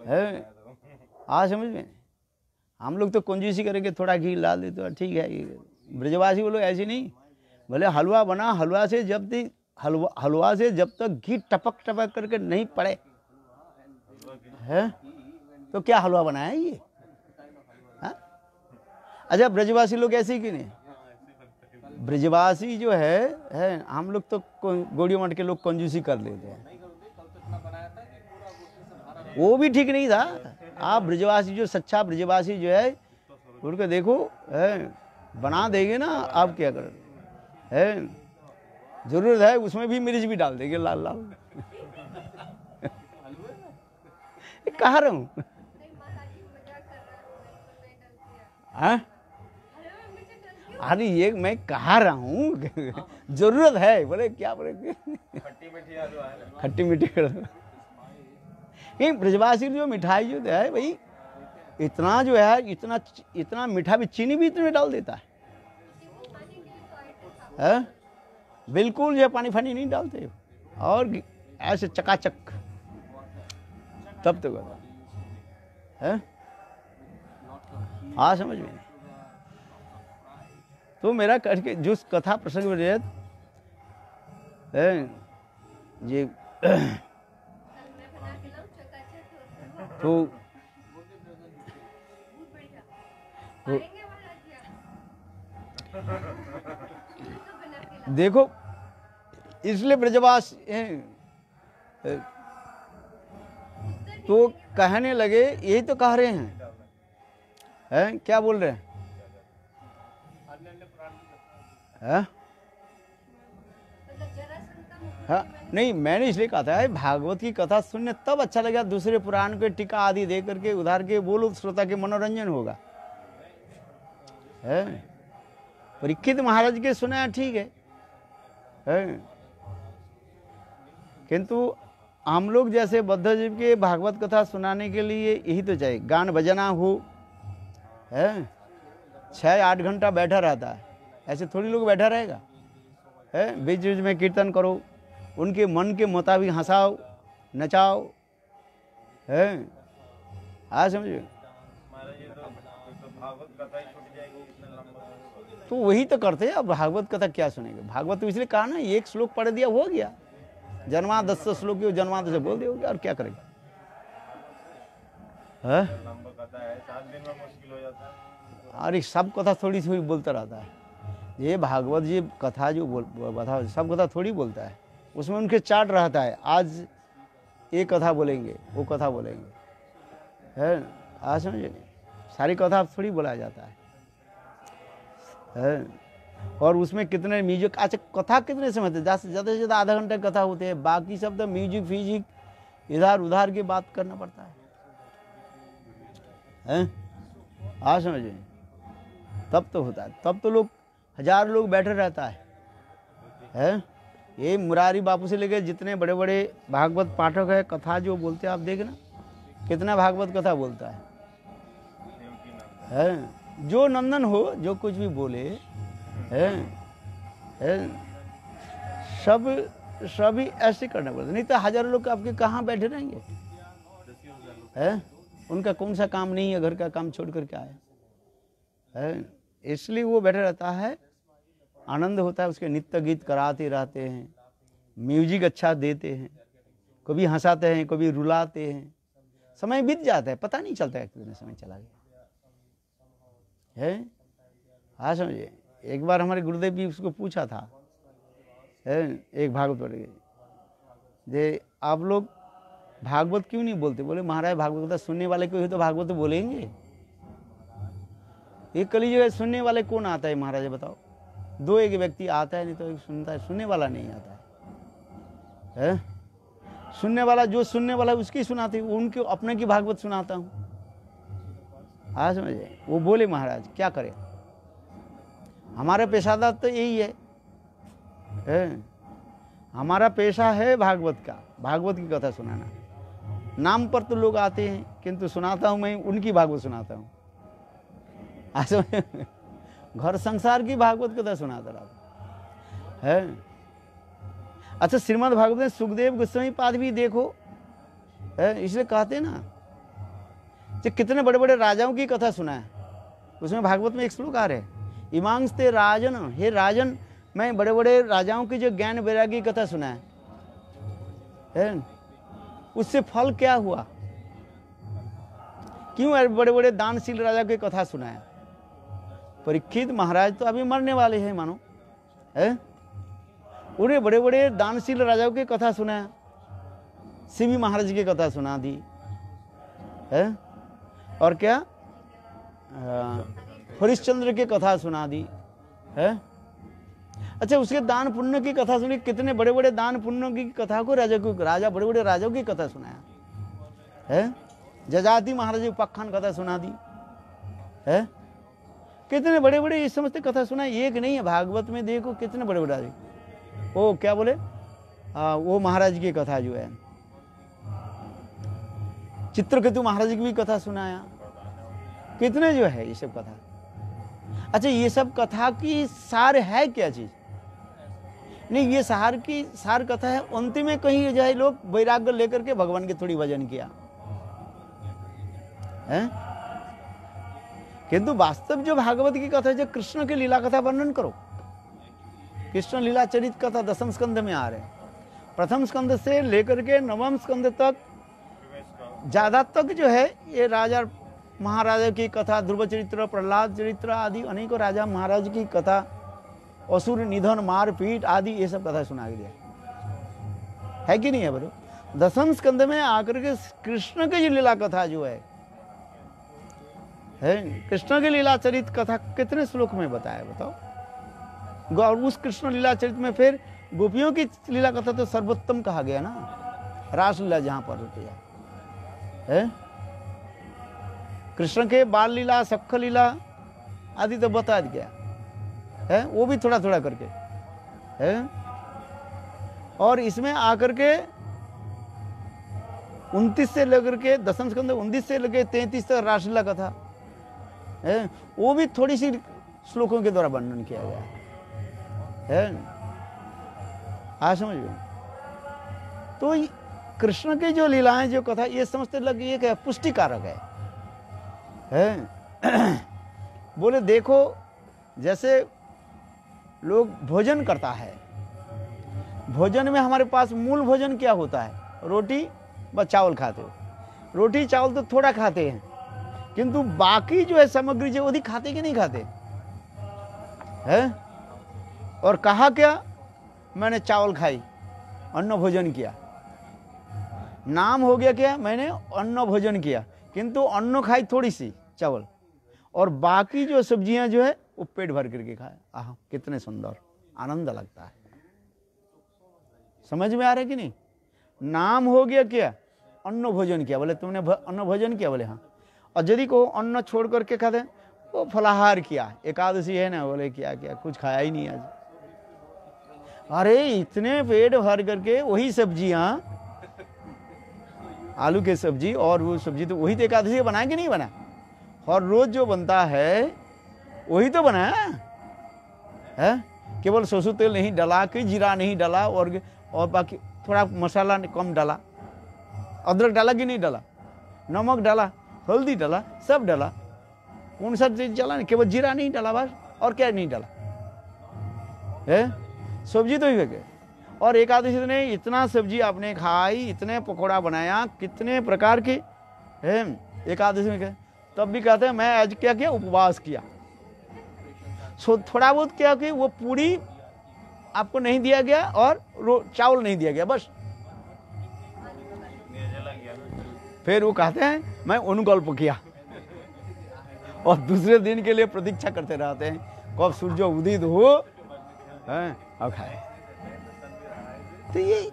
है। आज समझ में, हम लोग तो कंजूसी करेंगे, थोड़ा घी डाल देते हैं, ठीक है। ब्रजवासी बोलो ऐसे नहीं। बोले हलवा बना, हलवा से जब तक घी टपक टपक करके नहीं पड़े है तो क्या हलवा बनाया ये? अच्छा, ब्रजवासी लोग ऐसे ही कि नहीं? ब्रजवासी जो है हम लोग तो गौड़ी मठ के लोग कंजूसी कर लेते हैं, वो भी ठीक नहीं था। आप ब्रजवासी जो सच्चा ब्रजवासी जो है उनको देखो है, बना देंगे ना आप क्या कर है, जरूरत है उसमें भी मिर्च भी डाल देंगे लाल लाल। कहा रहा हूँ अरे ये मैं कहा रहा हूँ जरूरत है। बोले क्या बोले खट्टी मीठी आलू है ना? खट्टी मीठी कर दो। कि ब्रजवासी जो मिठाई जो है भाई, इतना जो है, इतना मीठा भी, चीनी भी इतने में डाल देता है? बिल्कुल जो है पानी फानी नहीं डालते, और ऐसे चकाचक तब तो है। हाँ, समझ में। तो मेरा करके जो कथा प्रसंग में ये तो देखो, इसलिए ब्रजवास तो कहने लगे, यही तो कह रहे हैं, क्या बोल रहे हैं? हाँ, नहीं, मैंने इसलिए कहा था भागवत की कथा सुनने तब अच्छा लगा, दूसरे पुराण के टीका आदि दे करके उधार के बोलो, श्रोता के मनोरंजन होगा। परीक्षित महाराज के सुना ठीक है, किंतु हम लोग जैसे बद्ध जीव के भागवत कथा सुनाने के लिए यही तो चाहिए, गान बजना हो, 6-8 घंटा बैठा रहता है, ऐसे थोड़ी लोग बैठा रहेगा, बीच बीच में कीर्तन करो, उनके मन के मुताबिक हंसाओ, नचाओ, समझिए। तो वही तो करते हैं। अब भागवत कथा क्या सुनेंगे? भागवत तो इसलिए कहा ना, एक श्लोक पढ़ दिया हो गया, जन्मा 10 श्लोक जन्मा से बोल दिया, और क्या करेंगे? अरे सब कथा थोड़ी थोड़ी बोलता रहता है, ये भागवत जी कथा जो बता, सब कथा थोड़ी बोलता है, उसमें उनके चार्ट रहता है, आज ये कथा बोलेंगे, वो कथा बोलेंगे, आज समझे, सारी कथा थोड़ी बोला जाता है। और उसमें कितने म्यूजिक, अच्छा कथा कितने समय थे? ज़्यादा से ज़्यादा आधा घंटे कथा होते हैं, बाकी सब तो म्यूजिक फिजिक इधर उधर की बात करना पड़ता है, आज समझे, तब तो होता है, तब तो लोग 1000 लोग बैठे रहता है। ये मुरारी बापू से लेकर जितने बड़े बड़े भागवत पाठक है, कथा जो बोलते हैं, आप देखना कितना भागवत कथा बोलता है। जो नंदन हो, जो कुछ भी बोले, सभी ऐसे करना पड़ता, नहीं तो 1000 लोग आपके कहाँ बैठे रहेंगे, उनका कौन सा काम नहीं है, घर का काम छोड़ कर के आए, इसलिए वो बैठे रहता है, आनंद होता है, उसके नित्य गीत कराते रहते हैं, म्यूजिक अच्छा देते हैं, कभी हंसाते हैं, कभी रुलाते हैं, समय बीत जाता है, पता नहीं चलता है कितने समय चला गया है। हाँ समझिए, एक बार हमारे गुरुदेव भी उसको पूछा था, एक भागवत पढ़ गए, जे आप लोग भागवत क्यों नहीं बोलते? बोले महाराज भागवत कथा सुनने वाले को ही तो भागवत तो बोलेंगे, ये कलियुग है, सुनने वाले कौन आता है महाराज बताओ? 2 एक व्यक्ति आता है, नहीं तो एक सुनता है, सुनने वाला नहीं आता है, सुनने वाला, जो सुनने वाला उसकी सुनाते हैं, उनके अपने की भागवत सुनाता हूँ। आज समझे, वो बोले महाराज क्या करें, हमारा पेशादार तो यही है, हमारा पेशा है भागवत का, भागवत की कथा सुनाना, नाम पर तो लोग आते हैं, किंतु सुनाता हूँ मैं उनकी भागवत सुनाता हूँ, आज घर संसार की भागवत कथा सुनाता रहा है। अच्छा, श्रीमद् भागवत में सुखदेव गोस्वामी पाद भी देखो, इसलिए कहते हैं ना, जो कितने बड़े बड़े राजाओं की कथा सुना है, उसमें भागवत में एक श्लोक आ रहे हैं, इमांस्ते राजन, हे राजन, मैं बड़े बड़े राजाओं की जो ज्ञान वैराग्य की कथा सुना है, उससे फल क्या हुआ, क्यों बड़े बड़े दानशील राजा की कथा सुना है? परीक्षित महाराज तो अभी मरने वाले हैं मानो, उन्हें बड़े बड़े दानशील राजाओं की कथा सुना है, शिवी महाराज की कथा सुना दी है, और क्या हरिश्चंद्र की कथा सुना दी है। अच्छा, उसके दान पुण्य की कथा सुनी, कितने बड़े बड़े दान पुण्य की कथा को राजा बड़े बड़े राजाओं की कथा सुनाया है। जजाति महाराज उपाख्यान कथा सुना दी है, कितने बड़े बड़े इस समझते कथा सुना, एक नहीं है, भागवत में देखो कितने बड़े बड़े राजा, वो क्या बोले, वो महाराज की कथा जो है, चित्रकेतु महाराज की भी कथा सुनाया, कितने जो है ये सब कथा। अच्छा, ये सब कथा की सार है क्या चीज? नहीं, ये सार कथा है। अंतिम में कहीं जो है लोग वैराग्य लेकर के भगवान के थोड़ी भजन किया है, किंतु वास्तव जो भागवत की कथा है, जो कृष्ण की लीला कथा वर्णन करो। कृष्ण लीला चरित कथा 10 स्कंद में आ रहे हैं। प्रथम स्कंद से लेकर के 9वें स्कंद तक ज्यादा तक जो है ये राजा महाराजा की कथा, ध्रुव चरित्र, प्रहलाद चरित्र आदि अनेकों राजा महाराज की कथा, असुर निधन, मारपीट आदि ये सब कथा सुना गया है कि नहीं है बोलो? 10वें स्कंद में आकर के कृष्ण की लीला कथा जो है कृष्ण की लीला चरित कथा कितने श्लोक में बताया बताओ? और उस कृष्ण लीला चरित में फिर गोपियों की लीला कथा तो सर्वोत्तम कहा गया ना, रासलीला जहां पर होती है। कृष्ण के बाल लीला, सख लीला आदि तो बता दिया है, वो भी थोड़ा थोड़ा करके है। और इसमें आकर के 29 से लेकर के 10वें स्कंद 29 से लेकर 33 तक रासलीला कथा है, वो भी थोड़ी सी श्लोकों के द्वारा वर्णन किया गया है। आज समझ गए? तो कृष्ण की जो लीलाएं, जो कथा, ये समझते लगे ये क्या पुष्टिकारक है। बोले देखो, जैसे लोग भोजन करता है, भोजन में हमारे पास मूल भोजन क्या होता है? रोटी व चावल खाते हो। रोटी चावल तो थोड़ा खाते हैं, किंतु बाकी जो है सामग्री जो वो खाते कि नहीं खाते है? और कहा क्या? मैंने चावल खाई, अन्न भोजन किया। नाम हो गया क्या? मैंने अन्न भोजन किया, किंतु अन्न खाई थोड़ी सी चावल, और बाकी जो सब्जियां जो है वो पेट भर करके खाए। आह, कितने सुंदर आनंद लगता है। समझ में आ रहा है कि नहीं? नाम हो गया क्या? अन्न भोजन किया। बोले तुमने अन्न भोजन किया? बोले हाँ। और यदि को अन्न छोड़ करके खाते, वो फलाहार किया, एकादशी है ना, बोले क्या किया? कुछ खाया ही नहीं आज। अरे इतने पेट भर करके वही सब्जियां, आलू की सब्जी, और वो सब्जी तो वही तो एकादशी बनाए कि नहीं बना? और रोज जो बनता है वही तो बना है। केवल सरसों तेल नहीं डाला, कि जीरा नहीं डाला, और बाकी थोड़ा मसाला कम डाला, अदरक डाला कि नहीं डाला, नमक डाला, हल्दी डाला, सब डाला। कौन सा चीज डाला? नहीं, केवल जीरा नहीं डाला बस, और क्या नहीं डाला है? सब्जी तो ही है। और एकादशी ने इतना सब्जी आपने खाई, इतने पकौड़ा बनाया, कितने प्रकार के है एकादशी में। तब भी कहते हैं मैं आज क्या किया? उपवास किया। सो थोड़ा बहुत क्या कि वो पूरी आपको नहीं दिया गया और चावल नहीं दिया गया, बस। फिर वो कहते हैं मैं अनुकल्प किया, और दूसरे दिन के लिए प्रतीक्षा करते रहते हैं कब सूर्य उदित हो और खाए। तो ये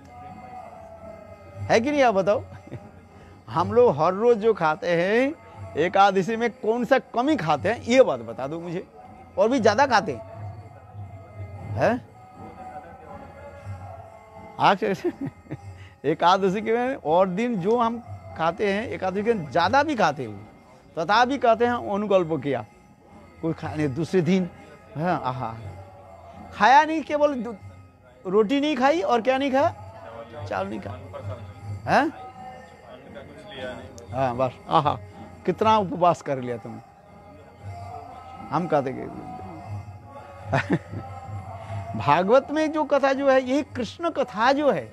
है कि नहीं? आप बताओ। हम लोग हर रोज जो खाते हैं, एकादशी में कौन सा कमी खाते हैं? ये बात बता दो मुझे। और भी ज्यादा खाते हैं आज एकादशी के और दिन जो हम खाते हैं, एकादशी के ज्यादा भी खाते हैं, तथा भी कहते हैं अनुकल्प किया। कुछ खाने दूसरे दिन आहा खाया नहीं, केवल रोटी नहीं खाई, और क्या नहीं खाया? चावल नहीं खाया है। हाँ बस, आहा कितना उपवास कर लिया तुमने। हम कहते भागवत में जो कथा जो है, यही कृष्ण कथा जो है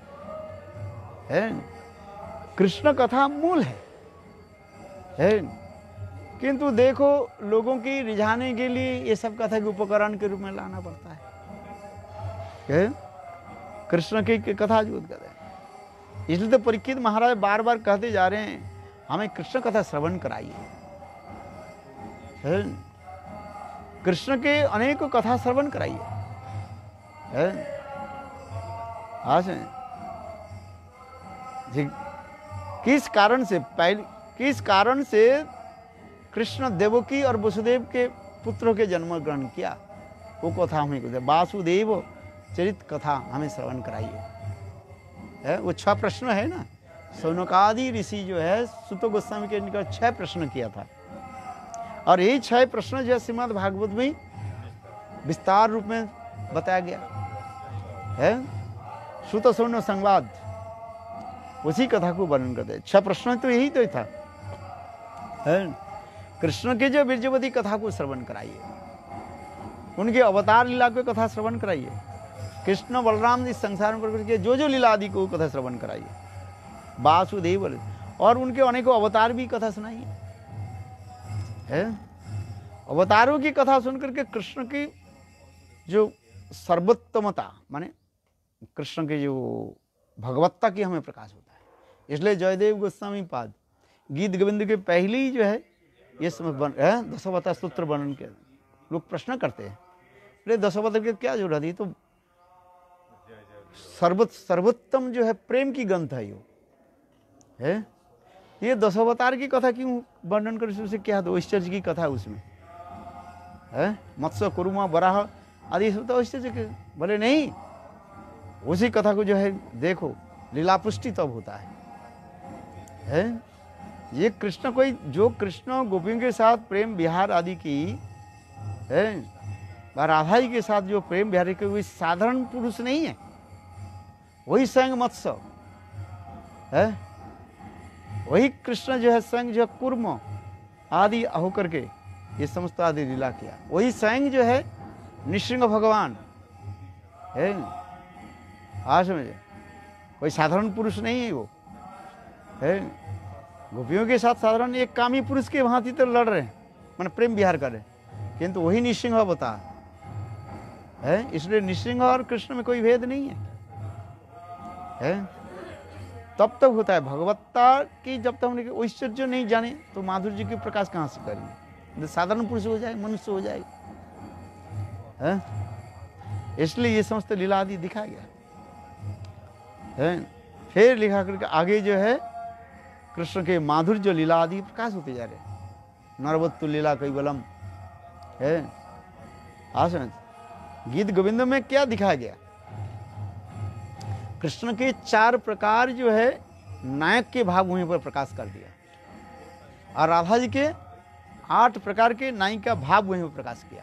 कृष्ण कथा मूल है। किंतु देखो, लोगों की रिझाने के लिए ये सब कथा के उपकरण के रूप में लाना पड़ता है। कृष्ण की कथा जो कहते हैं, इसलिए तो परीक्षित महाराज बार बार कहते जा रहे हैं हमें कृष्ण कथा श्रवण कराइए। कृष्ण के अनेकों कथा श्रवण कराइए। आज किस कारण से कृष्ण देवकी और वसुदेव के पुत्रों के जन्म ग्रहण किया, वो कथा हमें कहते वासुदेव चरित कथा हमें श्रवण कराइए। वो 6 प्रश्न है ना, शौनकादि ऋषि जो है सुत गोस्वामी के निकट 6 प्रश्न किया था, और ये 6 प्रश्न जो है श्रीमद् भागवत में विस्तार रूप में बताया गया है। सुत शौन संवाद, उसी कथा को वर्णन करते हैं। 6 प्रश्न तो यही तो था है। कृष्ण के जो बीरजवती कथा को श्रवण कराइए, उनके अवतार लीला को कथा श्रवण कराइए, कृष्ण बलराम इस संसार में प्रकट किए जो जो लीला आदि को कथा श्रवण कराइए, वासुदेव, और उनके अनेकों अवतार भी कथा सुनाइए है। अवतारों की कथा सुनकर के कृष्ण की जो सर्वोत्तमता, माने कृष्ण के जो भगवत्ता की हमें प्रकाश होता है। इसलिए जयदेव गोस्वामी पाद गीत गोविंद के पहले ही जो है ये दशावतार स्तोत्र वर्णन के लोग प्रश्न करते हैं, अरे दशावतार की क्या जरूरत है, तो सर्वोत्तम जो है प्रेम की ग्रंथ है यो है। ये दशावतार की कथा क्यों वर्णन कर, उससे क्या है, ऐश्वर्य की कथा उसमें है। मत्स्य कुरुमा वराह आदि सब तो ऐश्वर्य के, बोले नहीं, उसी कथा को जो है देखो, लीला पुष्टि तब होता है। ये कृष्ण कोई जो कृष्ण गोपियों के साथ प्रेम विहार आदि की है, राधा जी के साथ जो प्रेम विहार की, कोई साधारण पुरुष नहीं है, वही स्वयं मत्स्य है, वही कृष्ण जो है स्वयं जो कुर्म आदि होकर के ये समस्त आदि लीला किया, वही स्वयं जो है नृसिंह भगवान है। आज समझे, कोई साधारण पुरुष नहीं है वो है। गोपियों के साथ साधारण एक कामी पुरुष के भांति तो लड़ रहे हैं, मैंने प्रेम विहार कर रहे हैं, किंतु वही नृसिंह बता है। इसलिए नृसिंह और कृष्ण में कोई भेद नहीं है। तब तक होता है भगवत्ता की, जब तक हमने ऐश्वर्य नहीं जाने तो माधुर्य जी की प्रकाश कहाँ से करेंगे, साधारण पुरुष हो जाए, मनुष्य हो जाएगा है। इसलिए ये समस्त लीला आदि दिखाया गया है। फिर लिखा करके आगे जो है कृष्ण के माधुर्य जो लीला आदि प्रकाश होते जा रहे हैं। नरवत्तु लीला कैवलम है। आसन गीत गोविंद में क्या दिखाया गया, कृष्ण के 4 प्रकार जो है नायक के भाव वहीं पर प्रकाश कर दिया, और राधा जी के 8 प्रकार के नायिका भाव वहीं पर प्रकाश किया।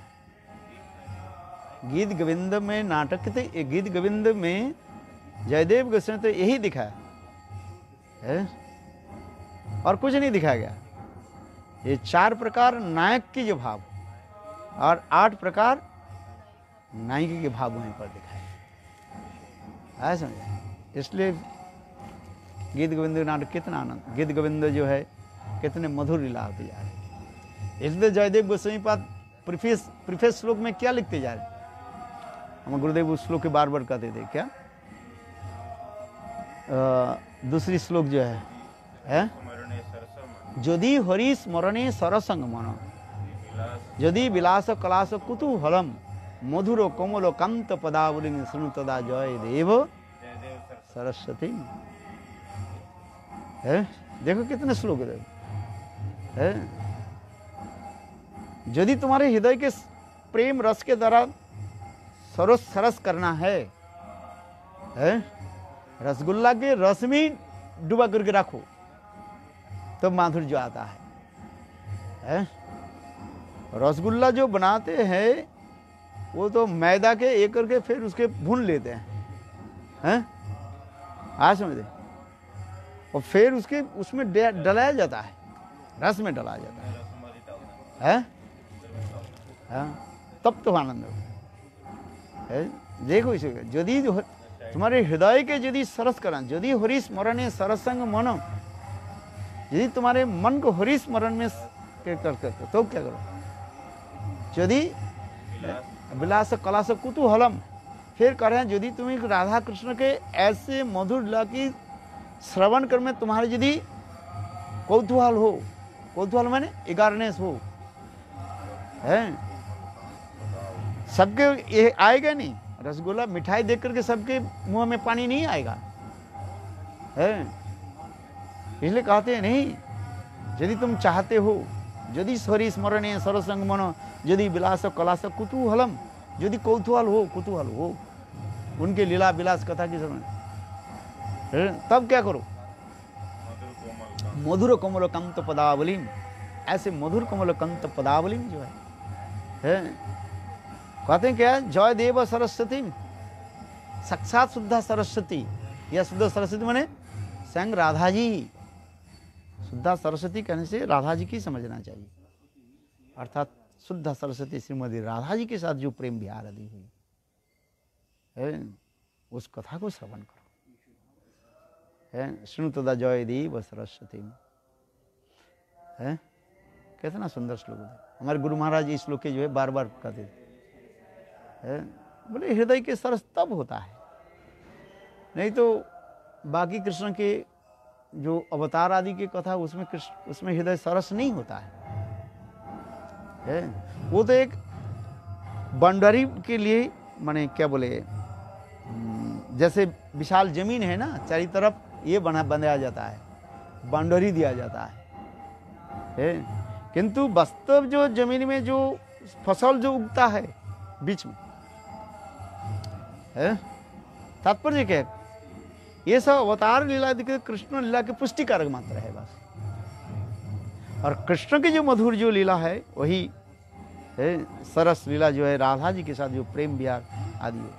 गीत गोविंद में नाटक थे, गीत गोविंद में जयदेव गोस्वामी तो यही दिखाया है, और कुछ नहीं दिखाया गया। ये 4 प्रकार नायक के जो भाव और 8 प्रकार नायिका के भाव वहीं पर दिखाए है, समझे। इसलिए गीत गोविंद नाटक कितना आनंद, गीत गोविंद जो है कितने मधुर लीला होती जा रही। इसलिए जयदेव गोस्वामी पाद प्रीफेस श्लोक में क्या लिखते जा रहे, हम गुरुदेव उस श्लोक के बार बार कहते थे क्या, दूसरी श्लोक जो है यदि हरि स्मरणे सरसंग मन, यदि विलास कलास कुतूहलम, मधुर कोमल कांत पदावली शुणु तदा जय देव सरस्वती है। देखो कितने श्लोक है। यदि तुम्हारे हृदय के प्रेम रस के द्वारा सरस करना है, रसगुल्ला के रस में डुबा करके रखो तो माधुर्य जो आता है। रसगुल्ला जो बनाते हैं वो तो मैदा के एक करके फिर उसके भून लेते हैं आज समझे, और फिर उसके उसमें डलाया जाता है, रस में डलाया जाता है तब तो आनंद है। देखो इसे, यदि तुम्हारे हृदय के यदि सरस करा, यदि हरि स्मरण सरसंग मन, यदि तुम्हारे मन को हरि स्मरण में करते तो क्या करो, यदि विलास कलास कुतूहलम, फिर कह रहे हैं यदि तुम्हें राधा कृष्ण के ऐसे मधुर लीला की श्रवण कर में तुम्हारे यदि कौतूहल हो, कौतूहल माने इगारनेस हो है, सबके ये आएगा नहीं, रसगुल्ला मिठाई देख करके सबके मुंह में पानी नहीं आएगा है। इसलिए कहते हैं नहीं, यदि तुम चाहते हो, यदि हरि स्मरण सरसंग मन, यदि विलास कलास कुतूहलम, यदि कौतूहल हो उनके लीला विलास कथा की समय, तब क्या करो, मधुर कमल कंत पदावलीम, ऐसे मधुर कमल कंत पदावलीम जो है कहते हैं क्या, जय देव सरस्वती, साक्षात शुद्धा सरस्वती। यह शुद्ध सरस्वती माने स्वयं राधा जी। शुद्धा सरस्वती कहने से राधा जी की समझना चाहिए, अर्थात शुद्ध सरस्वती श्रीमती राधा जी के साथ जो प्रेम विहार आदि हुई है, उस कथा को श्रवण करो। है सुनु तदा जय देव सरस्वती है, कितना सुंदर श्लोक है। हमारे गुरु महाराज इस श्लोक के जो है बार बार कहते हैं, बोले हृदय के सरस तब होता है, नहीं तो बाकी कृष्ण के जो अवतार आदि की कथा उसमें कृष्ण, उसमें हृदय सरस नहीं होता है। वो तो एक बाउंड्री के लिए, माने क्या बोले, जैसे विशाल जमीन है ना, चारों तरफ ये बनाया जाता है, बाउंड्री दिया जाता है। किंतु वास्तव जो जमीन में जो फसल जो उगता है बीच में है, तात्पर्य क्या है, ये सब अवतार लीला कृष्ण लीला के पुष्टिकारक मात्र है बस। और कृष्ण की जो मधुर जो लीला है वही है सरस लीला, जो है राधा जी के साथ जो प्रेम विहार आदि है,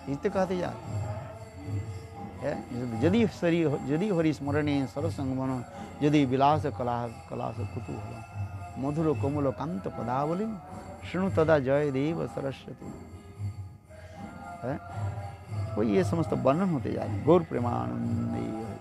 इस कहते जा यदि हरि स्मरणे सरसंगमन, यदि विलास कलास कुतूहल, मधुर कोमल कांत पदावली, शृणु तदा जय देव सरस्वती है। तो ये समस्त वर्णन होते जा रहे हैं। गौर प्रेमानंदी है।